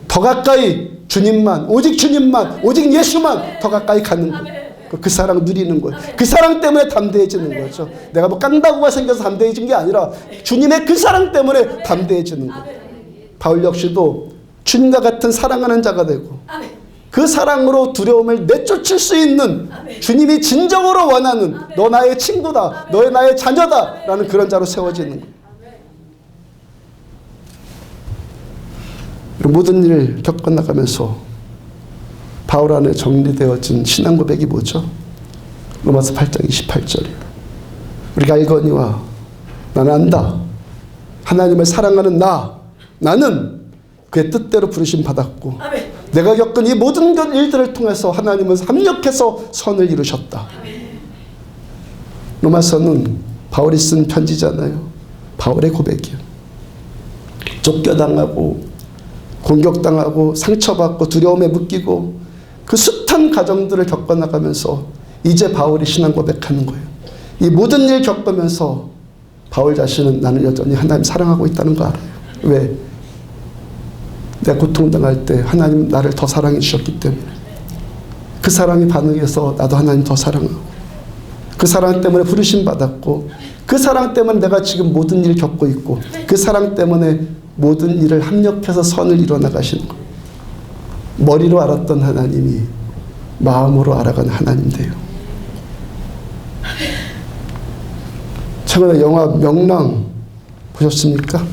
더 가까이 주님만, 오직 주님만, 오직 예수만 더 가까이 가는 거예요. 그 사랑 누리는 거예요. 그 사랑 때문에 담대해지는 거죠. 내가 뭐 깡다구가 생겨서 담대해진 게 아니라 주님의 그 사랑 때문에 담대해지는 거예요. 바울 역시도 주님과 같은 사랑하는 자가 되고 그 사랑으로 두려움을 내쫓을 수 있는, 주님이 진정으로 원하는 너 나의 친구다, 너의 나의 자녀다 라는 그런 자로 세워지는 거예요. 모든 일을 겪어나가면서 바울 안에 정리되어진 신앙 고백이 뭐죠? 로마서 8장 28절이에요. 우리가 알거니와 나는 안다. 하나님을 사랑하는 나는 그의 뜻대로 부르심 받았고 내가 겪은 이 모든 일들을 통해서 하나님은 합력해서 선을 이루셨다. 로마서는 바울이 쓴 편지잖아요. 바울의 고백이에요. 쫓겨당하고 공격당하고 상처받고 두려움에 묶이고 그 숱한 과정들을 겪어나가면서 이제 바울이 신앙 고백하는 거예요. 이 모든 일 겪으면서 바울 자신은 나는 여전히 하나님 사랑하고 있다는 거 알아요. 왜? 내가 고통당할 때 하나님 나를 더 사랑해 주셨기 때문에 그 사랑이 반응해서 나도 하나님 더 사랑하고 그 사랑 때문에 부르심 받았고 그 사랑 때문에 내가 지금 모든 일을 겪고 있고 그 사랑 때문에 모든 일을 합력해서 선을 이뤄나가시는 거예요. 머리로 알았던 하나님이 마음으로 알아가는 하나님 돼요. 최근에 영화 명랑 보셨습니까?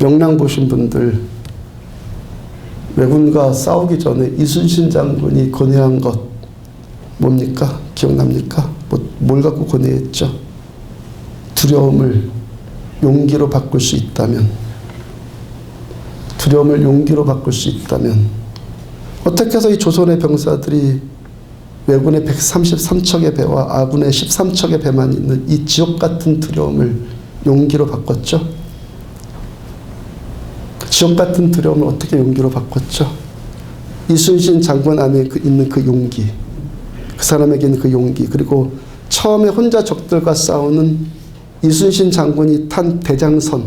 명랑 보신 분들, 왜군과 싸우기 전에 이순신 장군이 권유한 것 뭡니까? 기억납니까? 뭘 갖고 권유했죠? 두려움을 용기로 바꿀 수 있다면, 두려움을 용기로 바꿀 수 있다면 어떻게 해서 이 조선의 병사들이 왜군의 133척의 배와 아군의 13척의 배만 있는 이 지옥 같은 두려움을 용기로 바꿨죠? 지옥 같은 두려움을 어떻게 용기로 바꿨죠? 이순신 장군 안에 있는 그 용기, 그 사람에게 있는 그 용기, 그리고 처음에 혼자 적들과 싸우는 이순신 장군이 탄 대장선,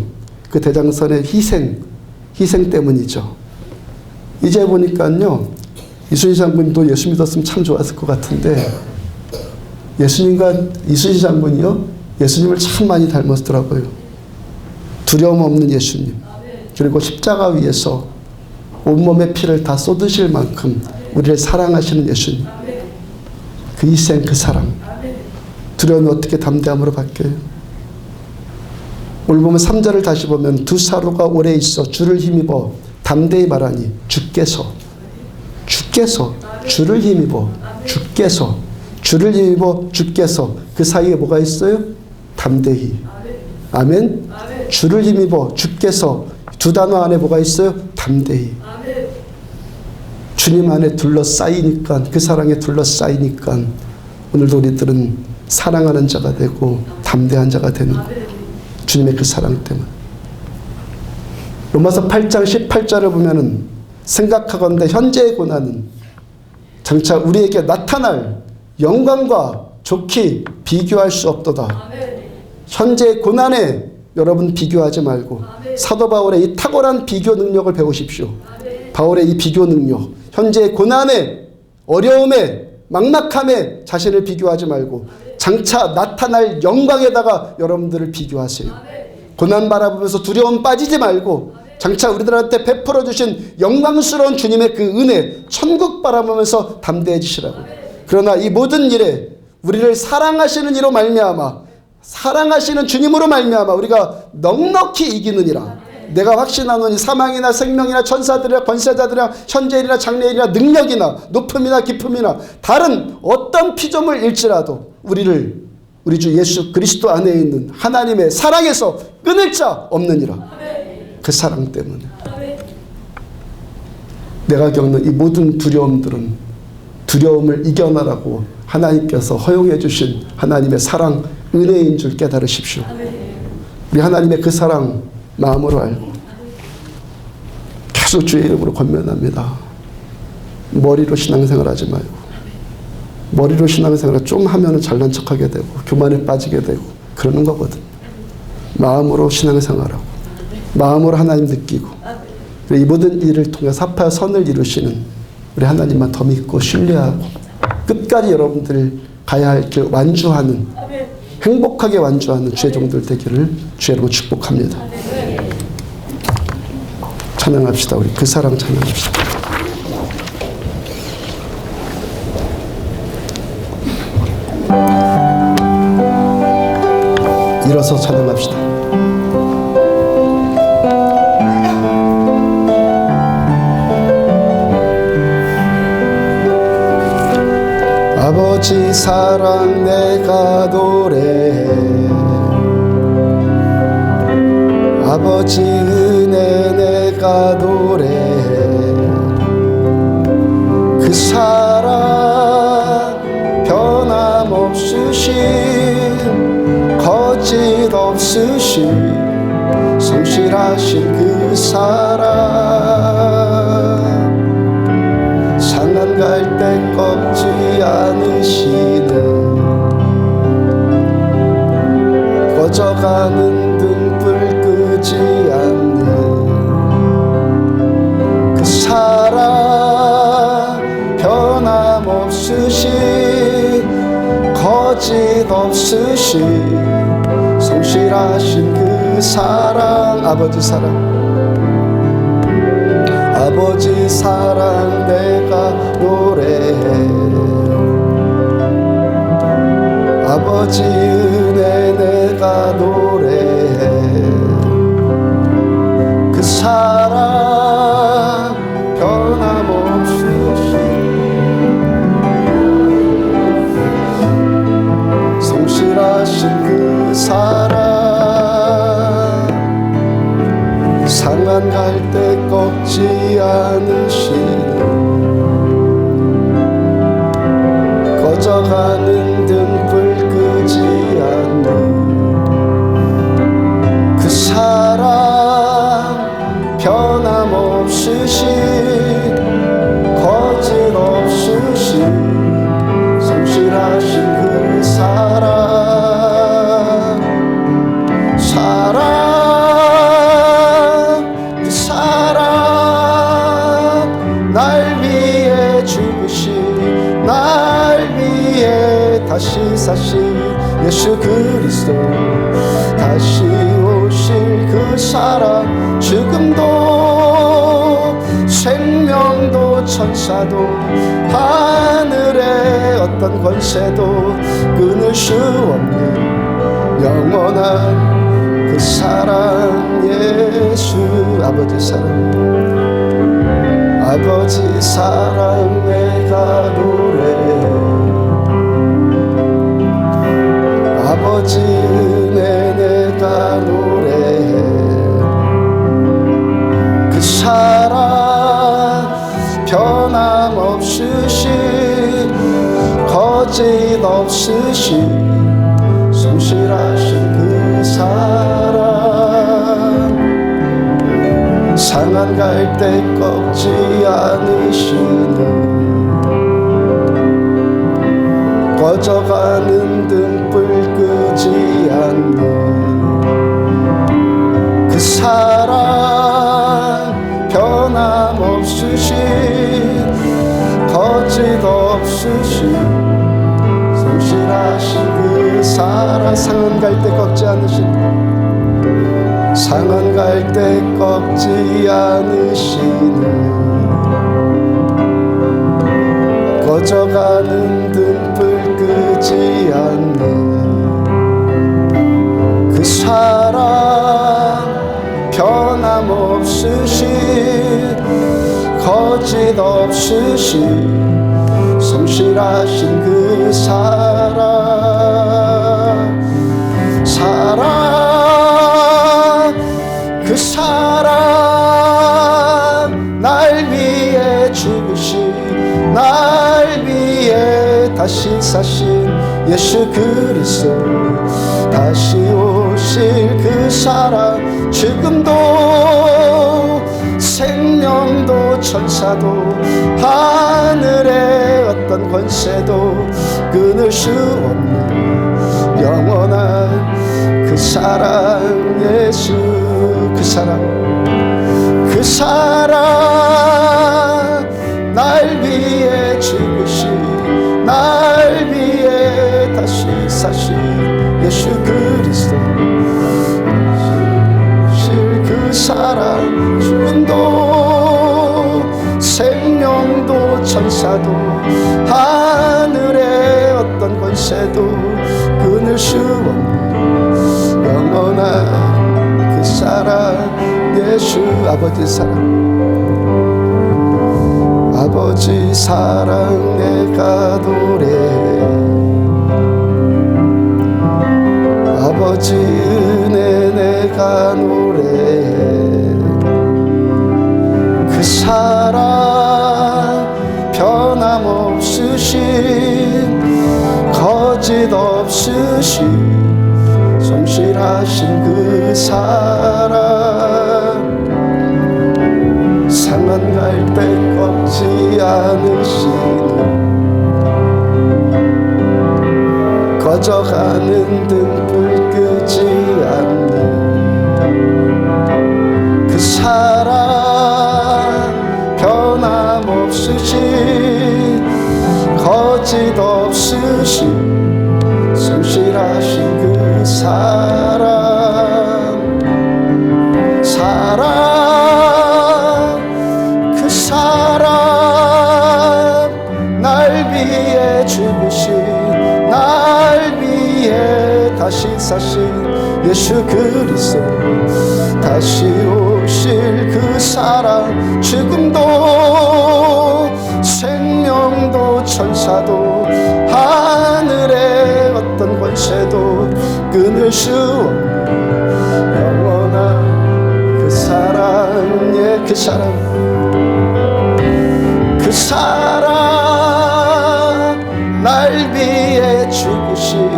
그 대장선의 희생 때문이죠. 이제 보니까요, 이순신 장군도 예수 믿었으면 참 좋았을 것 같은데 예수님과 이순신 장군이요, 예수님을 참 많이 닮았더라고요. 두려움 없는 예수님, 그리고 십자가 위에서 온몸의 피를 다 쏟으실 만큼 우리를 사랑하시는 예수님, 그 희생, 그 사랑, 두려움이 어떻게 담대함으로 바뀌어요? 오늘 보면 3절을 다시 보면 두 사로가 오래 있어 주를 힘입어 담대히 말하니 주께서 주를 힘입어 주께서 그 사이에 뭐가 있어요? 담대히. 아멘. 주를 힘입어 주께서, 두 단어 안에 뭐가 있어요? 담대히. 주님 안에 둘러싸이니까, 그 사랑에 둘러싸이니까 오늘도 우리들은 사랑하는 자가 되고 담대한 자가 되는 거예요. 주님의 그 사랑 때문에. 로마서 8장 18절을 보면은 생각하건대 현재의 고난은 장차 우리에게 나타날 영광과 좋게 비교할 수 없도다. 현재의 고난에 여러분 비교하지 말고 사도 바울의 이 탁월한 비교 능력을 배우십시오. 바울의 이 비교 능력, 현재의 고난에, 어려움에, 막막함에 자신을 비교하지 말고 장차 나타날 영광에다가 여러분들을 비교하세요. 고난 바라보면서 두려움 빠지지 말고 장차 우리들한테 베풀어 주신 영광스러운 주님의 그 은혜, 천국 바라보면서 담대해지시라고. 그러나 이 모든 일에 우리를 사랑하시는 이로 말미암아, 사랑하시는 주님으로 말미암아 우리가 넉넉히 이기느니라. 내가 확신하노니 사망이나 생명이나 천사들이나 권세자들이나 현재일이나 장래일이나 능력이나 높음이나 깊음이나 다른 어떤 피조물 일지라도 우리를 우리 주 예수 그리스도 안에 있는 하나님의 사랑에서 끊을 자 없느니라. 그 사랑 때문에 내가 겪는 이 모든 두려움들은 두려움을 이겨나라고 하나님께서 허용해 주신 하나님의 사랑, 은혜인 줄 깨달으십시오. 우리 하나님의 그 사랑 마음으로 알고 계속 주의 이름으로 권면합니다. 머리로 신앙생활 하지 말고, 머리로 신앙생활을 좀 하면 잘난 척하게 되고 교만에 빠지게 되고 그러는 거거든. 마음으로 신앙생활하고 마음으로 하나님 느끼고 이 모든 일을 통해서 합하여 선을 이루시는 우리 하나님만 더 믿고 신뢰하고 끝까지 여러분들 가야 할 길 완주하는, 행복하게 완주하는 주의 종들 되기를 주의 이름으로 축복합니다. 찬양합시다. 우리 그 사랑 찬양합시다. 일어서 찬양합시다. 아버지 사랑 내가 노래해, 아버지 은혜 내가 노래해. 그 사랑 변함없으신, 거짓 없으신, 성실하신 그 사랑, 상한 갈 때 꺾지 않으시는, 꺼져가는 등불 끄지 않는 그 사랑, 변함없으신, 거짓 없으신, 성실하신 그 사랑, 아버지 사랑, 아버지 사랑 내가 노래해, 아버지 은혜 내가 노래해. 그 사랑 변함없으신, 성실하신 그 사랑, 상한 갈 때 꺾지 않으시는, 꺼져가는 등불 끄지 않는 그 사랑, 변함없으신, 거짓 없으신, 성실하신 그 사랑, 사랑, 그 사랑, 날 위해 죽으신, 날 위해 다시 사신 예수 그리스도, 다시 오실 그 사랑, 죽음도 생명도 천사도 하늘의 어떤 권세도 끊을 수 없는 영원한 그 사랑, 예수 아버지 사랑, 아버지 사랑 내가 노래해, 아버지 은혜 내가 노래해. 그 사랑 변함없으신, 거짓 없으신, 성실하신 그 사랑, 상한 갈대 꺾지 않으시는, 꺼져가는 등불 끄지 않는 그 사랑, 변함없으신, 거짓없으신 성실하신 그 사랑, 상한 갈대 꺾지 않으신, 상한 갈대 꺾지 않으시는, 꺼져가는 등불 끄지 않는 그 사랑, 변함없으신, 거짓없으신 성실하신 그 사랑, 그 사랑, 날 위해 죽으신, 날 위해 다시 사신 예수 그리스도, 다시 오실 그 사랑, 지금도 생명도 천사도 하늘의 어떤 권세도 끊을 수 없는 영원한 그 사랑, 예수 그 사랑, 그 사랑, 날 위해 죽으신, 날 위해 다시 사신 예수 그리스도, 그 사랑, 죽음도 생명도 천사도 하늘의 어떤 권세도 끊을 수 없는 영원한 그 사랑, 예수 아버지 사랑, 아버지 사랑 내가 노래해, 아버지 은혜 내가 노래해, 그 사랑, 변함없으신, 거짓없으신 성실하신 그 사랑, 상한 갈대 꺾지 않으시는, 꺼져가는 등불 끄지 않는 그 사랑, 변함없으신, 거짓없으신 성실하신 그 사랑, 그 사랑, 날 위해 죽으신, 날 위해 다시 사신 예수 그리스도, 다시 오실 그 사랑, 지금도 생명도 천사도 하늘의 어떤 권세도 끊을 수 없는 영원한 그 사랑, 예, 그 사랑, 그 사랑, 날 위해 죽으신,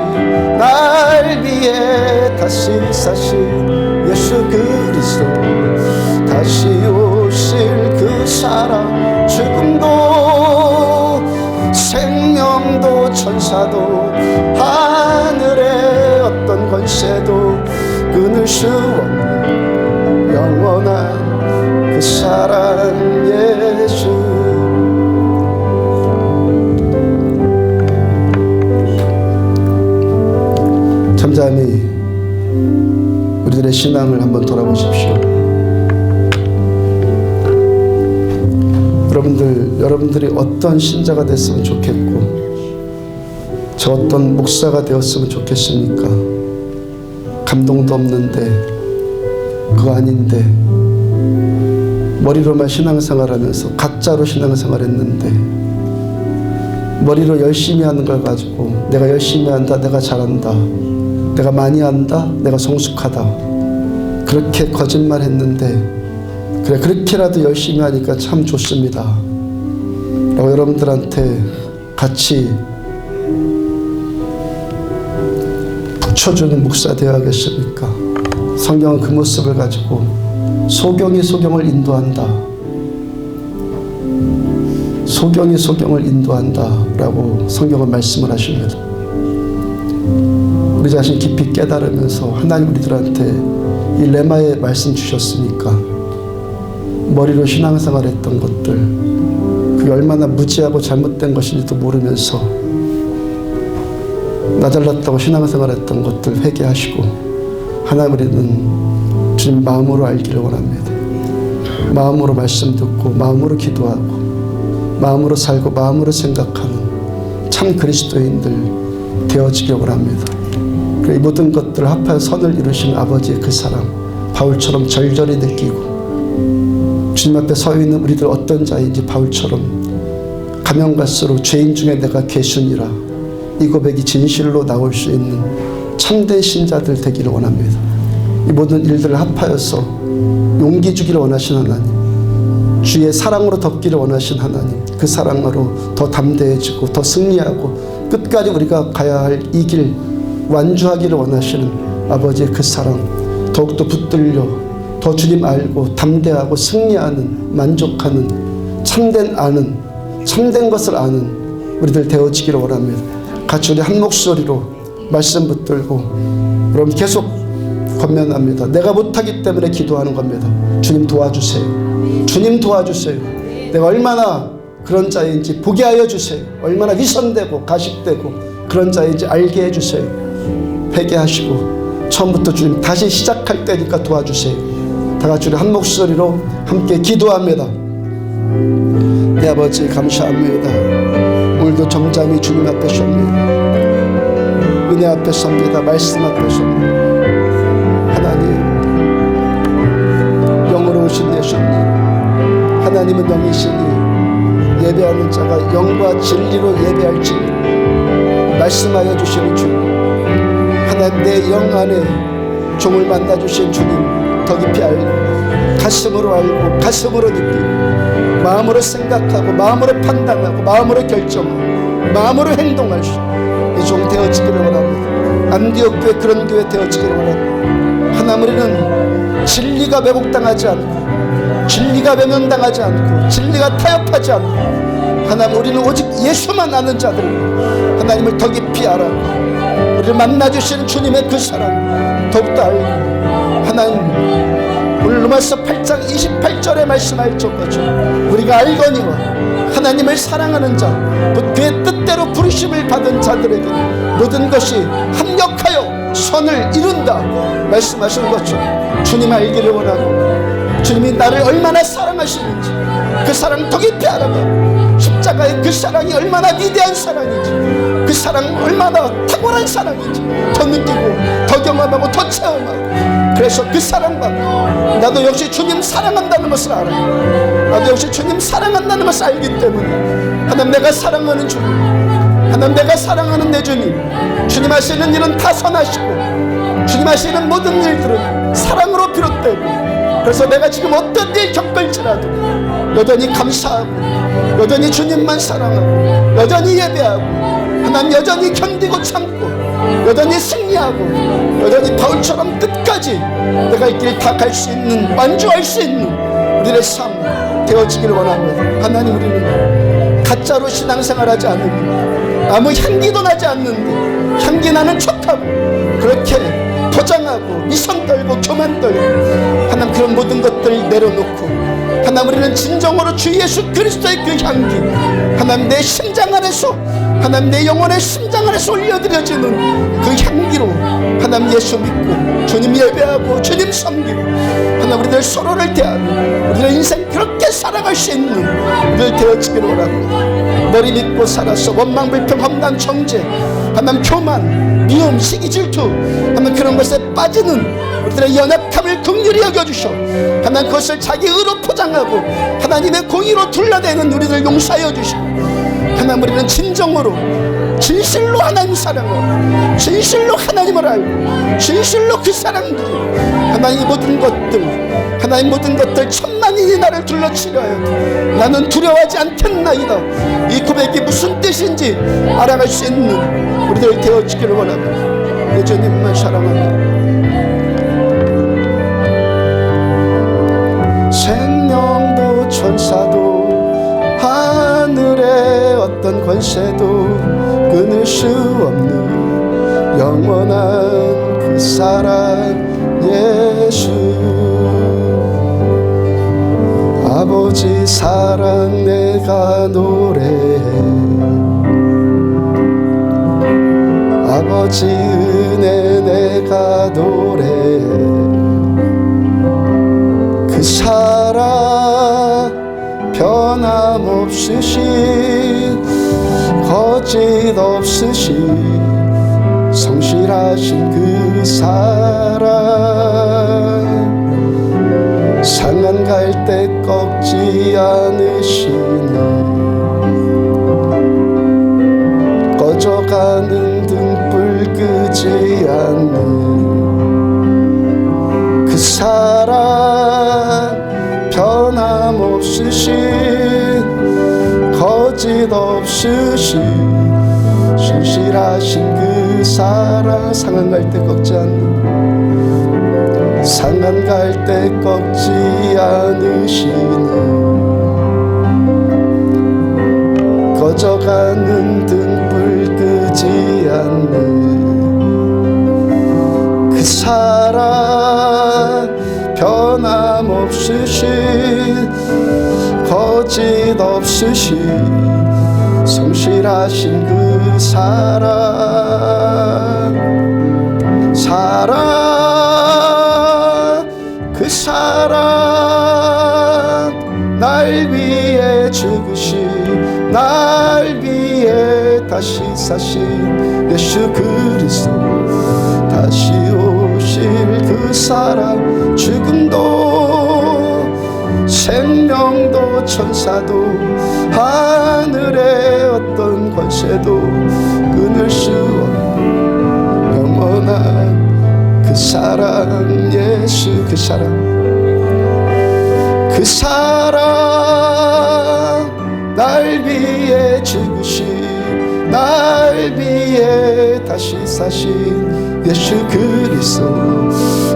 날 위해 다시 사신 예수 그리스도, 다시 오실 그 사랑, 지금도 생명도 천사도 하늘의 어떤 권세도 끊을 수 없는 영원한 그 사랑, 예수. 잠잠히 우리들의 신앙을 한번 돌아보십시오. 여러분들이 어떤 신자가 됐으면 좋겠고, 저 어떤 목사가 되었으면 좋겠습니까? 감동도 없는데, 그거 아닌데, 머리로만 신앙생활하면서 가짜로 신앙생활했는데, 머리로 열심히 하는 걸 가지고 내가 열심히 한다, 내가 잘한다, 내가 많이 한다, 내가 성숙하다, 그렇게 거짓말했는데, 그래 그렇게라도 열심히 하니까 참 좋습니다 라고 여러분들한테 같이 고쳐주는 목사 되어야겠습니까? 성경은 그 모습을 가지고 소경이 소경을 인도한다. 소경이 소경을 인도한다 라고 성경은 말씀을 하십니다. 우리 자신 깊이 깨달으면서 하나님 우리들한테 이 레마의 말씀 주셨으니까 머리로 신앙생활 했던 것들, 그게 얼마나 무지하고 잘못된 것인지도 모르면서 나 잘났다고 신앙생활 했던 것들 회개하시고, 하나님 우리는 주님 마음으로 알기를 원합니다. 마음으로 말씀 듣고 마음으로 기도하고 마음으로 살고 마음으로 생각하는 참 그리스도인들 되어지길 원합니다. 이 모든 것들을 합하여 선을 이루신 아버지의 그 사랑, 바울처럼 절절히 느끼고 주님 앞에 서 있는 우리들 어떤 자인지 바울처럼 가면 갈수록 죄인 중에 내가 괴순이라 이 고백이 진실로 나올 수 있는 참된 신자들 되기를 원합니다. 이 모든 일들을 합하여서 용기 주기를 원하신 하나님, 주의 사랑으로 덮기를 원하신 하나님, 그 사랑으로 더 담대해지고 더 승리하고 끝까지 우리가 가야 할 이 길 완주하기를 원하시는 아버지의 그 사랑, 더욱더 붙들려 더 주님 알고 담대하고 승리하는, 만족하는, 참된 것을 아는 우리들 되어지기를 원합니다. 같이 우리 한 목소리로 말씀 붙들고 여러분 계속 권면합니다. 내가 못하기 때문에 기도하는 겁니다. 주님 도와주세요. 주님 도와주세요. 내가 얼마나 그런 자인지 보게 하여 주세요. 얼마나 위선되고 가식되고 그런 자인지 알게 해주세요. 회개하시고 처음부터 주님 다시 시작할 때니까 도와주세요. 다 같이 우리 한 목소리로 함께 기도합니다. 내 아버지 감사합니다. 오늘도 정잠이 주님 앞에 섭니다. 은혜 앞에 섭니다. 말씀 앞에 섭니다. 하나님, 영으로 오신 내 주님, 하나님은 영이시니 예배하는 자가 영과 진리로 예배할지 말씀하여 주시는 주님, 하나님 내 영 안에 종을 만나 주신 주님 더 깊이 알고 가슴으로 알고 가슴으로 느끼고 마음으로 생각하고 마음으로 판단하고 마음으로 결정하고 마음으로 행동할 수 이 종 되어지기를 원합니다. 안디옥 교회 그런 교회 되어지기를 원합니다. 하나님 우리는 진리가 왜곡당하지 않고 진리가 외면당하지 않고 진리가 타협하지 않고 하나님 우리는 오직 예수만 아는 자들, 하나님을 더 깊이 알아고 우리를 만나주시는 주님의 그 사랑 더욱더 알고, 하나님 오늘 로마서 8장 28절에 말씀할 것처럼 우리가 알거니와 하나님을 사랑하는 자, 곧 그의 뜻대로 부르심을 받은 자들에게 모든 것이 합력하여 선을 이룬다 말씀하시는 것처럼 주님 알기를 원하고 주님이 나를 얼마나 사랑하시는지 그 사랑 더 깊이 알아가고 십자가의 그 사랑이 얼마나 위대한 사랑인지 그 사랑 얼마나 탁월한 사랑인지 더 느끼고 더 경험하고 더 체험하고, 그래서 그 사랑 받고 나도 역시 주님 사랑한다는 것을 알아요. 나도 역시 주님 사랑한다는 것을 알기 때문에 하나님 내가 사랑하는 주님, 하나님 내가 사랑하는 내 주님, 주님 하시는 일은 다 선하시고 주님 하시는 모든 일들은 사랑으로 비롯되고, 그래서 내가 지금 어떤 일 겪을지라도 여전히 감사하고 여전히 주님만 사랑하고 여전히 예배하고 하나님 여전히 견디고 참고 여전히 승리하고 여전히 바울처럼 끝까지 내가 이 길 다 갈 수 있는, 완주할 수 있는 우리의 삶 되어지기를 원합니다. 하나님 우리는 가짜로 신앙생활하지 않는데, 아무 향기도 나지 않는데 향기 나는 척하고 그렇게 포장하고 미성 떨고 교만 떨고 하나님 그런 모든 것들 내려놓고 하나님 우리는 진정으로 주 예수 그리스도의 그 향기, 하나님 내 심장 안에서, 하나님 내 영혼의 심장 안에서 올려드려지는 그 향기로 하나님 예수 믿고 주님 예배하고 주님 섬기고 하나님 우리들 서로를 대하고 우리의 인생 그렇게 살아갈 수 있는 우리들 되어지기를 원합니다. 머리 믿고 살아서 원망 불평 험난 정죄 하나님 교만 미움 시기 질투 하나님 그런 것에 빠지는 우리들의 연약함을 긍휼히 여겨주셔 하나님 그것을 자기 의로 포장하고 하나님의 공의로 둘러대는 우리들 용서하여 주시고, 하나님 우리는 진정으로 진실로 하나님 사랑하고 진실로 하나님을 알고 진실로 그 사랑들이 하나님 모든 것들, 하나님 모든 것들 천만인이 나를 둘러치려 하여도 나는 두려워하지 않겠나이다, 이 고백이 무슨 뜻인지 알아갈 수 있는 우리들 되어지기를 원합니다. 예수님만 사랑합니다. 생명도 천사도 하늘의 어떤 권세도 끊을 수 없는 영원한 그 사랑 예수. 아버지 사랑 내가 노래해, 아버지 은혜 내가 노래해. 그 사랑 변함없으신 거짓 없으신 성실하신 그 사랑. 상한 갈 때 꺾지 않으시니 꺼져가는 등불 끄지 않는 그 사랑. 변함없으신 거짓 없으신 신실하신 그 사랑. 상한 갈 때 꺾지 않는, 상한 갈 때 꺾지 않으시는 꺼져가는 등불 끄지 않는 그 사랑. 변함없으신 거짓 없으신 성실하신 그 사랑. 사랑. 그 사랑 날 위해 죽으신, 날 위해 다시 사신 예수 그리스도. 다시 오실 그 사랑. 죽음도 생명도 천사도 하늘의 어떤 권세도 끊을 수 없는 영원한 그 사랑 예수. 그 사랑. 그 사랑 날 위해 죽으신, 날 위해 다시 사신 예수 그리스도.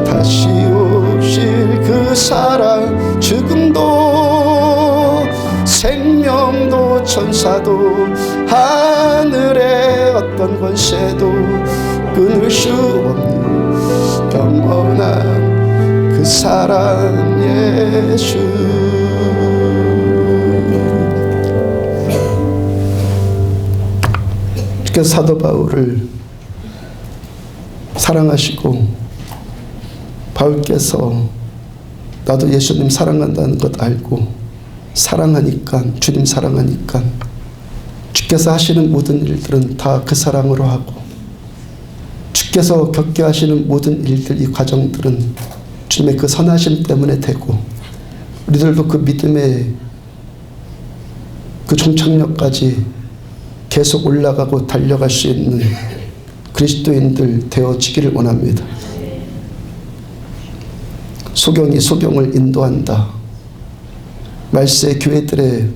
다시 오실 그 사랑. 죽음도 생명도 천사도 하늘의 어떤 권세도 끊을 수 없는 영원한 그 사랑 예수. 그래서 사도 바울을 사랑하시고, 바울께서 나도 예수님 사랑한다는 것 알고 사랑하니까, 주님 사랑하니까 주께서 하시는 모든 일들은 다 그 사랑으로 하고, 주께서 겪게 하시는 모든 일들, 이 과정들은 주님의 그 선하심 때문에 되고, 우리들도 그 믿음의 그 종착역까지 계속 올라가고 달려갈 수 있는 그리스도인들 되어지기를 원합니다. 소경이 소경을 인도한다. 말세의 교회들의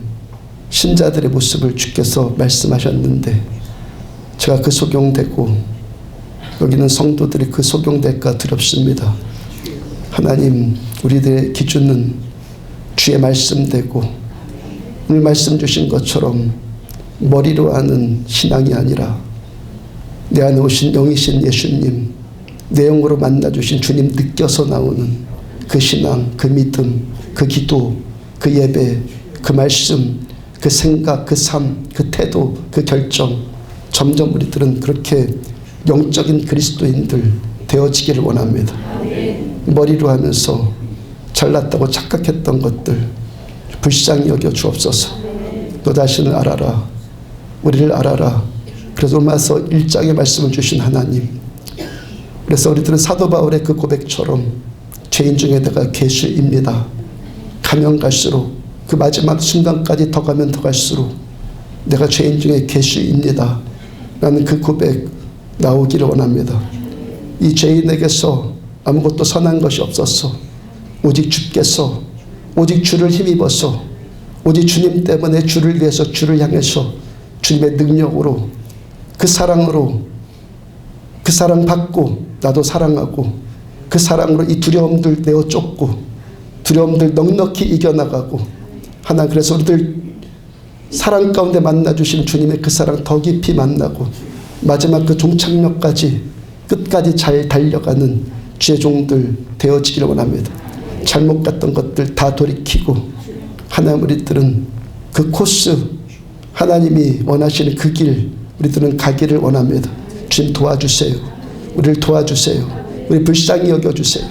신자들의 모습을 주께서 말씀하셨는데, 제가 그 소경되고 여기는 성도들이 그 소경될까 두렵습니다. 하나님, 우리들의 기준은 주의 말씀 되고, 오늘 말씀 주신 것처럼 머리로 아는 신앙이 아니라 내 안에 오신 영이신 예수님, 내 영으로 만나주신 주님 느껴서 나오는 그 신앙, 그 믿음, 그 기도, 그 예배, 그 말씀, 그 생각, 그 삶, 그 태도, 그 결정, 점점 우리들은 그렇게 영적인 그리스도인들 되어지기를 원합니다. 머리로 하면서 잘났다고 착각했던 것들 불쌍히 여겨 주옵소서. 너 자신을 알아라. 우리를 알아라. 그래서 로마서 1장의 말씀을 주신 하나님, 그래서 우리들은 사도 바울의 그 고백처럼 죄인 중에 내가 괴수입니다. 가면 갈수록, 그 마지막 순간까지 더 가면 더 갈수록 내가 죄인 중에 괴수입니다 라는 그 고백 나오기를 원합니다. 이 죄인에게서 아무것도 선한 것이 없었어. 오직 주께서, 오직 주를 힘입어서, 오직 주님 때문에 주를 위해서, 주를 향해서 주님의 능력으로, 그 사랑으로, 그 그 사랑 받고 나도 사랑하고 그 사랑으로 이 두려움들 내어 쫓고 두려움들 넉넉히 이겨나가고 하나 그래서 우리들 사랑 가운데 만나주신 주님의 그 사랑 더 깊이 만나고 마지막 그 종착역까지 끝까지 잘 달려가는 주의 종들 되어지기를 원합니다. 잘못 갔던 것들 다 돌이키고 하나님 우리들은 그 코스 하나님이 원하시는 그 길 우리들은 가기를 원합니다. 주님 도와주세요. 우리를 도와주세요. 우리 불쌍히 여겨주세요.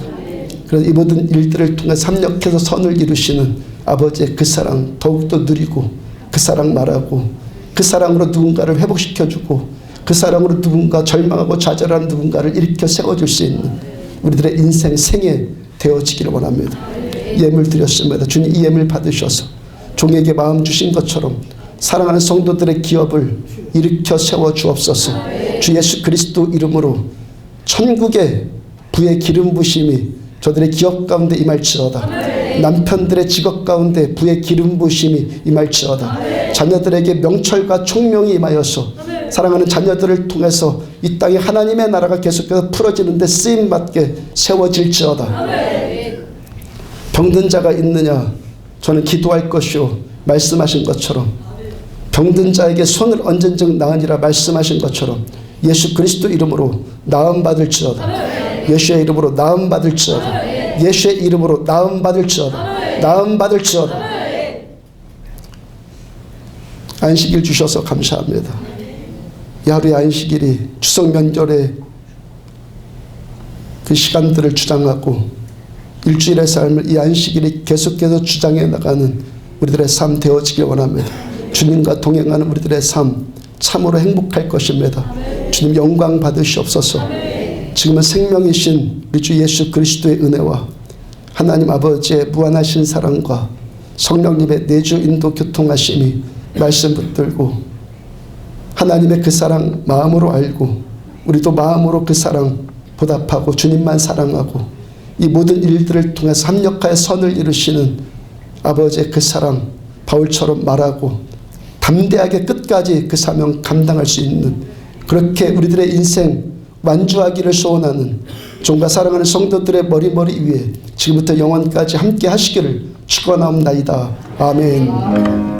그래서 이 모든 일들을 통해 삼력해서 선을 이루시는 아버지의 그 사랑 더욱더 누리고 그 사랑 말하고 그 사랑으로 누군가를 회복시켜주고 그 사랑으로 누군가 절망하고 좌절한 누군가를 일으켜 세워줄 수 있는 우리들의 인생 생애 되어지기를 원합니다. 예물 드렸습니다. 주님 이 예물 받으셔서 종에게 마음 주신 것처럼 사랑하는 성도들의 기업을 일으켜 세워 주옵소서. 주 예수 그리스도 이름으로 천국의 부의 기름 부심이 저들의 기업 가운데 임할지어다. 남편들의 직업 가운데 부의 기름 부심이 임할지어다. 자녀들에게 명철과 총명이 임하여서 사랑하는 자녀들을 통해서 이 땅에 하나님의 나라가 계속해서 풀어지는데 쓰임받게 세워질지어다. 병든 자가 있느냐 저는 기도할 것이요 말씀하신 것처럼 병든 자에게 손을 얹은 즉 나으니라 말씀하신 것처럼 예수 그리스도 이름으로 나음 받을지어다. 예수의 이름으로 나음 받을지어다. 예수의 이름으로 나음 받을지어다. 나음 받을지어다. 안식일 주셔서 감사합니다. 이 하루의 안식일이 추석 명절의 그 시간들을 주장하고 일주일의 삶을 이 안식일이 계속해서 주장해 나가는 우리들의 삶 되어지길 원합니다. 주님과 동행하는 우리들의 삶 참으로 행복할 것입니다. 주님 영광 받으시옵소서. 지금은 생명이신 우리 주 예수 그리스도의 은혜와 하나님 아버지의 무한하신 사랑과 성령님의 내주 인도 교통하심이 말씀 붙들고 하나님의 그 사랑 마음으로 알고 우리도 마음으로 그 사랑 보답하고 주님만 사랑하고 이 모든 일들을 통해서 합력하여 선을 이루시는 아버지의 그 사랑 바울처럼 말하고 담대하게 끝까지 그 사명 감당할 수 있는 그렇게 우리들의 인생 완주하기를 소원하는 종과 사랑하는 성도들의 머리 위에 지금부터 영원까지 함께 하시기를 축원하옵나이다. 아멘.